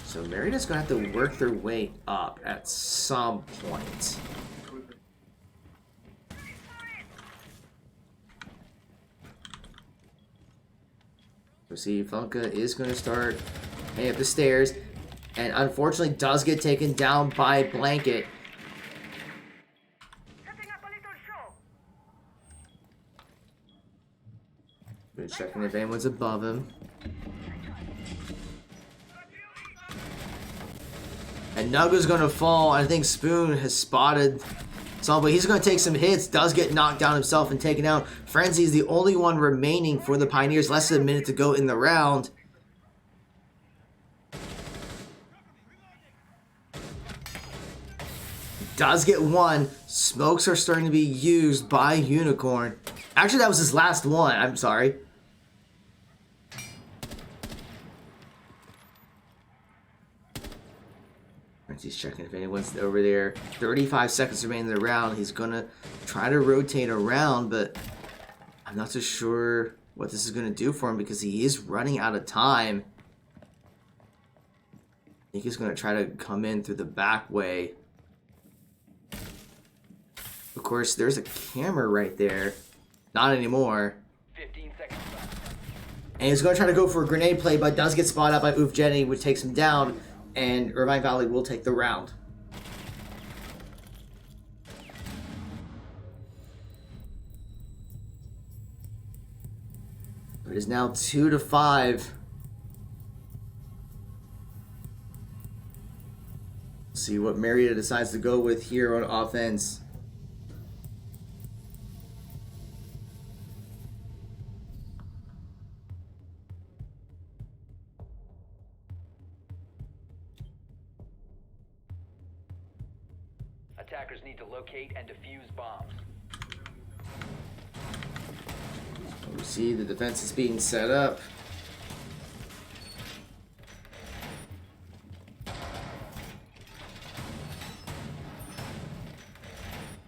So Marietta's going to have to work their way up at some point. So see, Funka is going to start heading up the stairs. And unfortunately does get taken down by Blanket. Setting up a little show. We're checking if anyone's above him. And Nuga's going to fall. I think Spoon has spotted someone, but he's going to take some hits. Does get knocked down himself and taken out. Frenzy is the only one remaining for the Pioneers. Less than a minute to go in the round. Does get one. Smokes are starting to be used by Unicorn. Actually, that was his last one. I'm sorry. He's checking if anyone's over there. 35 seconds remain in the round. He's going to try to rotate around, but I'm not so sure what this is going to do for him because he is running out of time. I think he's going to try to come in through the back way. Of course, there's a camera right there. Not anymore. 15 seconds left. And he's going to try to go for a grenade play, but does get spotted out by Oof Jenny, which takes him down. And Irvine Valley will take the round. It is now 2-5. See what Marietta decides to go with here on offense. Attackers need to locate and defuse bombs. We see the defense is being set up.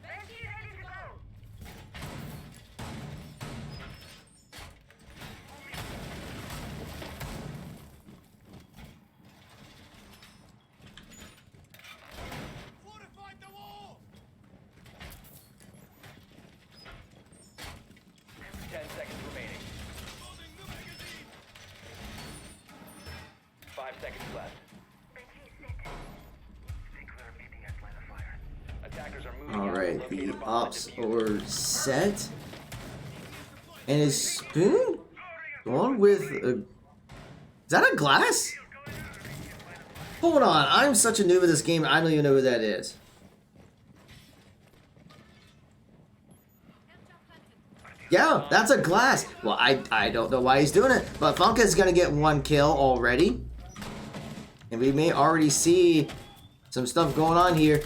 Ready, ready to go. Fortified the wall! 10 seconds remaining. Loading the magazine! 5 seconds left. Stay clear of BDS line of fire. Attackers are moving All out to right, locate the a bomb and ops defuse it. are set. And is Spoon going with a... Is that a glass? Hold on, I'm such a noob at this game, I don't even know who that is. Yeah, that's a glass. Well, I don't know why he's doing it, but Funka is going to get 1 kill already. And we may already see some stuff going on here.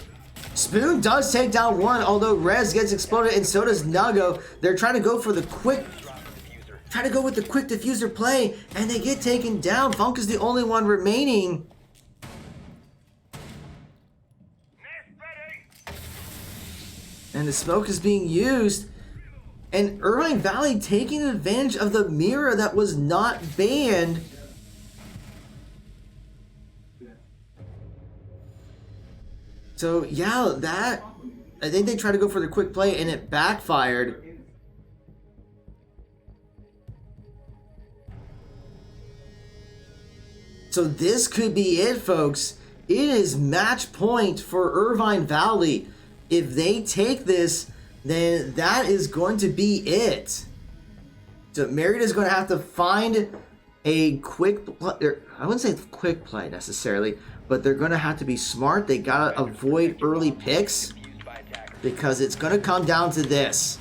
Spoon does take down 1, although Rez gets exploded, and so does Nago. They're trying to go for the quick... Trying to go with the quick diffuser play, and they get taken down. Funk is the only one remaining. And the smoke is being used. And Irvine Valley taking advantage of the mirror that was not banned. So, yeah, that... I think they tried to go for the quick play, and it backfired. So this could be it, folks. It is match point for Irvine Valley. If they take this, then that is going to be it. So Marietta is going to have to find a quick, I wouldn't say quick play necessarily, but they're going to have to be smart. They got to avoid early picks Defused by attackers. because it's going to come down to this.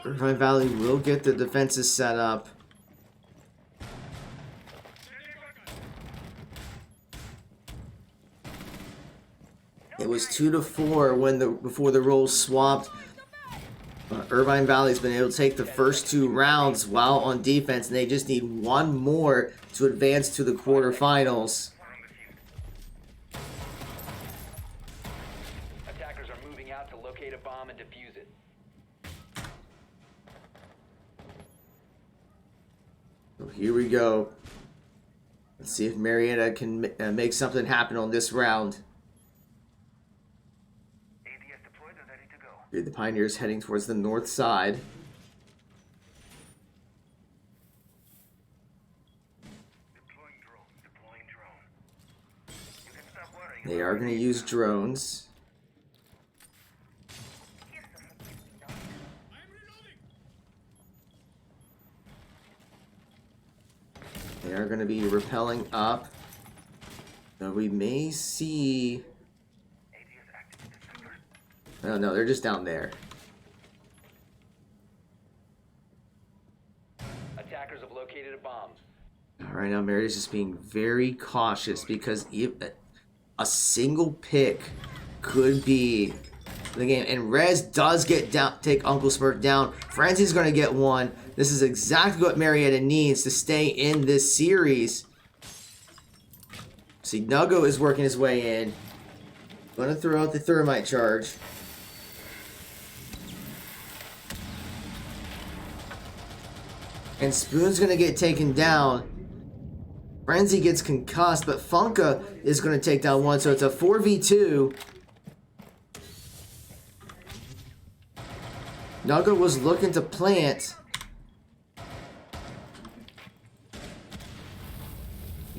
Irvine Valley will get the defenses set up. It was 2-4 when before the roles swapped. Irvine Valley's been able to take the first 2 rounds while on defense, and they just need 1 more to advance to the quarterfinals. Attackers are moving out to locate a bomb and defuse it. So here we go. Let's see if Marietta can make something happen on this round. ADS deployed and ready to go. Here the Pioneers heading towards the north side. Deploying drone. You can stop worrying. They are going to use drones. I'm reloading! They are going to be rappelling up. So we may see... ADS activated super. Oh no, they're just down there. Attackers have located a bomb. Alright, now Marietta's just being very cautious because a single pick could be the game. And Rez does get down, take Uncle Smurf down. Frenzy's going to get 1. This is exactly what Marietta needs to stay in this series. See, Nuggo is working his way in. Going to throw out the thermite charge. And Spoon's going to get taken down. Frenzy gets concussed, but Funka is going to take down 1, so it's a 4v2. Nugget was looking to plant.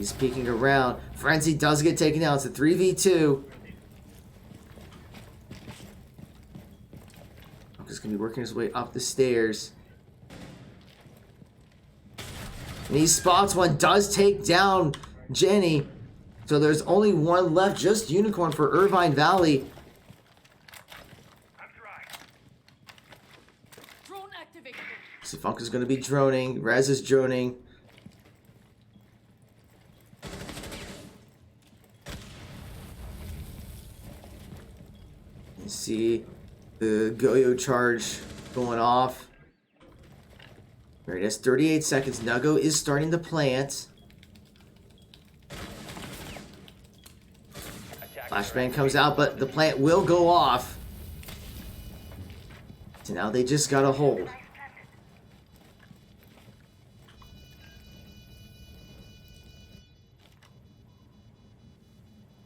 He's peeking around. Frenzy does get taken down. It's a 3v2. He's going to be working his way up the stairs. And he spots one. Does take down Jenny. So there's only one left. Just Unicorn for Irvine Valley. Drone activated. So Funka's going to be droning. Rez is droning. You see the Goyo charge going off. Right, that's 38 seconds. Nuggo is starting to plant. Flashbang comes out, but the plant will go off. So now they just gotta hold.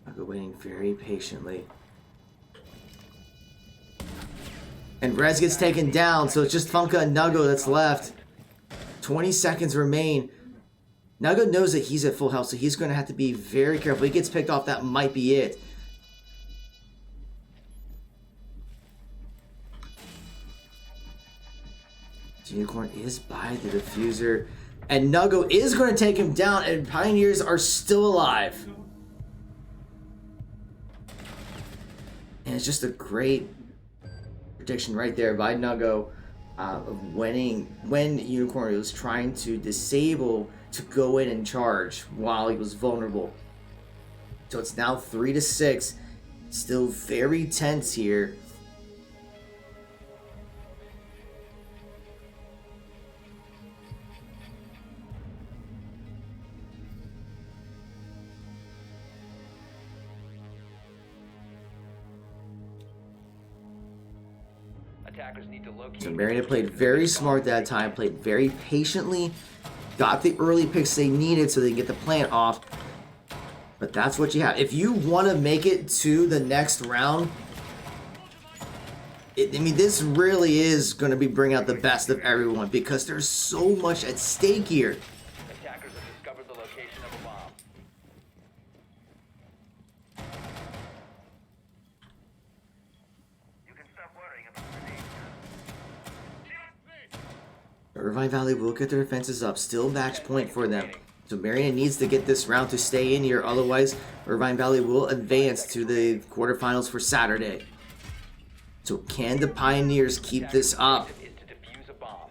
Nuggo waiting very patiently. And Rez gets taken down, so it's just Funka and Nuggo that's left. 20 seconds remain. Nuggo knows that he's at full health, so he's going to have to be very careful. If he gets picked off, that might be it. Unicorn is by the diffuser. And Nuggo is going to take him down, and Pioneers are still alive. And it's just a great prediction right there by Nuggo of when Unicorn was trying to disable to go in and charge while he was vulnerable. So it's now 3-6. Still very tense here. Attackers need to locate. So Marietta played very smart that time, played very patiently, got the early picks they needed so they can get the plant off. But that's what you have. If you want to make it to the next round, I mean, this really is going to be bringing out the best of everyone because there's so much at stake here. Attackers have discovered the location of a bomb. You can stop worrying about the name. Irvine Valley will get their defenses up. Still match point for them. So Marietta needs to get this round to stay in here. Otherwise, Irvine Valley will advance to the quarterfinals for Saturday. So can the Pioneers keep this up? Is to defuse a bomb.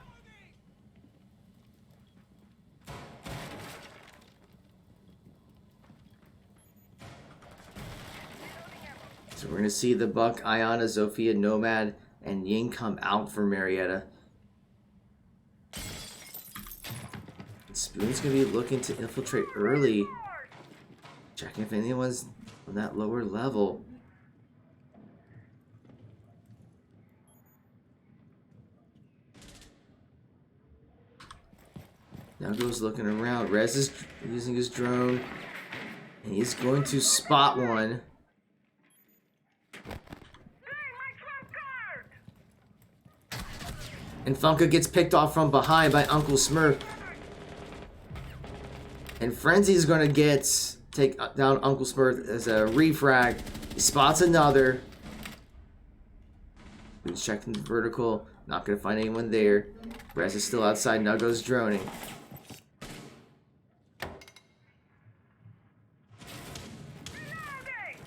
So we're going to see the Buck, Ayana, Zofia, Nomad, and Ying come out for Marietta. Spoon's going to be looking to infiltrate early. Checking if anyone's on that lower level. Now goes looking around. Rez is using his drone. And he's going to spot one. And Funka gets picked off from behind by Uncle Smurf. And Frenzy's going to take down Uncle Smurf as a refrag. He spots another. He's checking the vertical. Not going to find anyone there. Rez is still outside. Nuggo's droning.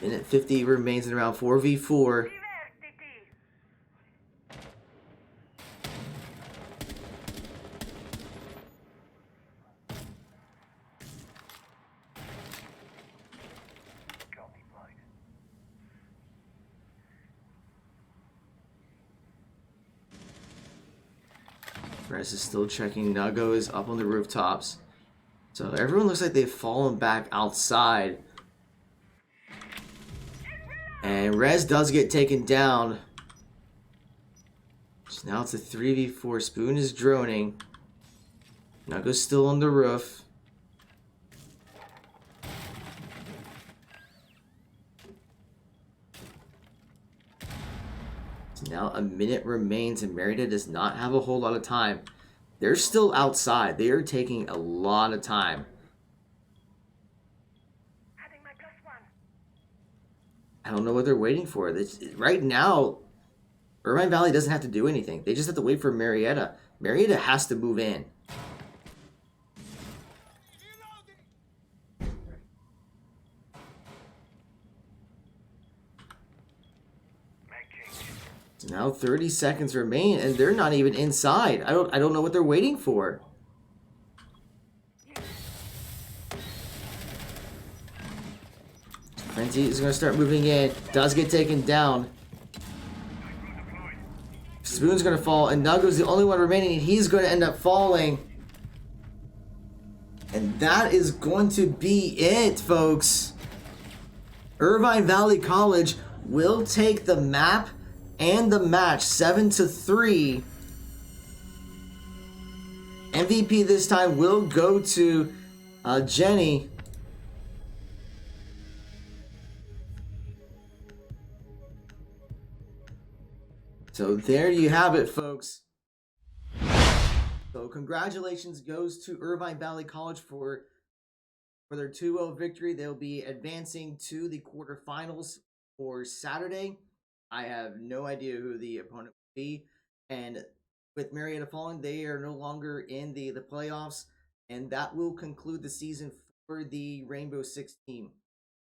Minute 50 remains in around 4v4. Rez is still checking. Nuggo is up on the rooftops. So everyone looks like they've fallen back outside. And Rez does get taken down. So now it's a 3v4. Spoon is droning. Nuggo's still on the roof. So now a minute remains and Marietta does not have a whole lot of time. They're still outside. They are taking a lot of time. I don't know what they're waiting for. Right now, Irvine Valley doesn't have to do anything. They just have to wait for Marietta. Marietta has to move in. So now 30 seconds remain, and they're not even inside. I don't know what they're waiting for. Frenzy is going to start moving in. Does get taken down. Spoon's going to fall, and Nugo's the only one remaining, and he's going to end up falling. And that is going to be it, folks. Irvine Valley College will take the map and the match 7-3. MVP this time will go to Jenny. So there you have it, folks. So congratulations goes to Irvine Valley College for their 2-0 victory. They'll be advancing to the quarterfinals for Saturday. I have no idea who the opponent will be. And with Marietta falling, they are no longer in the playoffs. And that will conclude the season for the Rainbow Six team.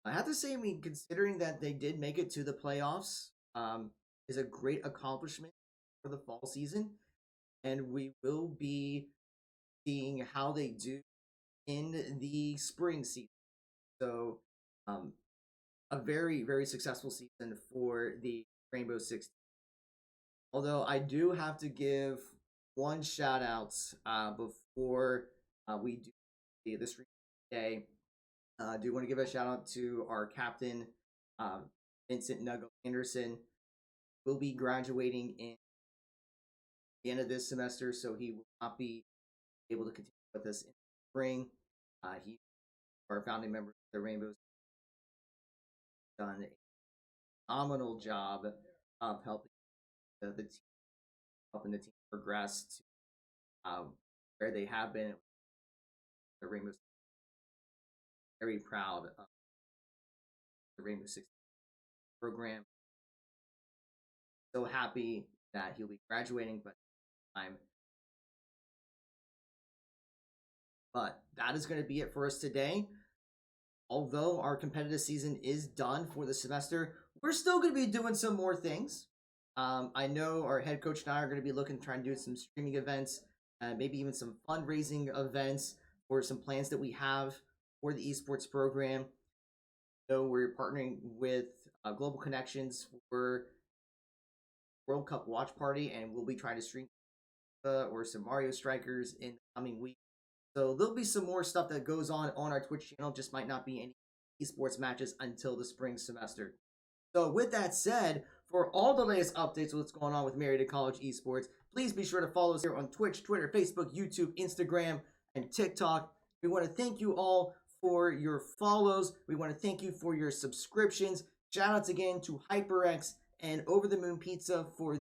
I have to say, I mean, considering that they did make it to the playoffs, is a great accomplishment for the fall season. And we will be seeing how they do in the spring season. So, a very, very successful season for the Rainbow Six. Although I do have to give one shout out before we do this day. I do want to give a shout out to our captain, Vincent Nuggo Anderson. Will be graduating in the end of this semester, so he will not be able to continue with us in the spring. He, our founding member of the Rainbows, done a phenomenal job of helping the team, helping the team progress to where they have been. The Rainbows, very proud of the Rainbow Six program. So happy that he'll be graduating, but that is going to be it for us today. Although our competitive season is done for the semester, we're still going to be doing some more things. I know our head coach and I are going to be trying to do some streaming events, maybe even some fundraising events for some plans that we have for the esports program. So we're partnering with Global Connections for World Cup watch party, and we'll be trying to stream or some Mario Strikers in the coming week. So there'll be some more stuff that goes on our Twitch channel. Just might not be any esports matches until the spring semester. So with that said, for all the latest updates of what's going on with Marietta College Esports, please be sure to follow us here on Twitch, Twitter, Facebook, YouTube, Instagram, and TikTok. We want to thank you all for your follows. We want to thank you for your subscriptions. Shout outs again to HyperX and Over the Moon Pizza for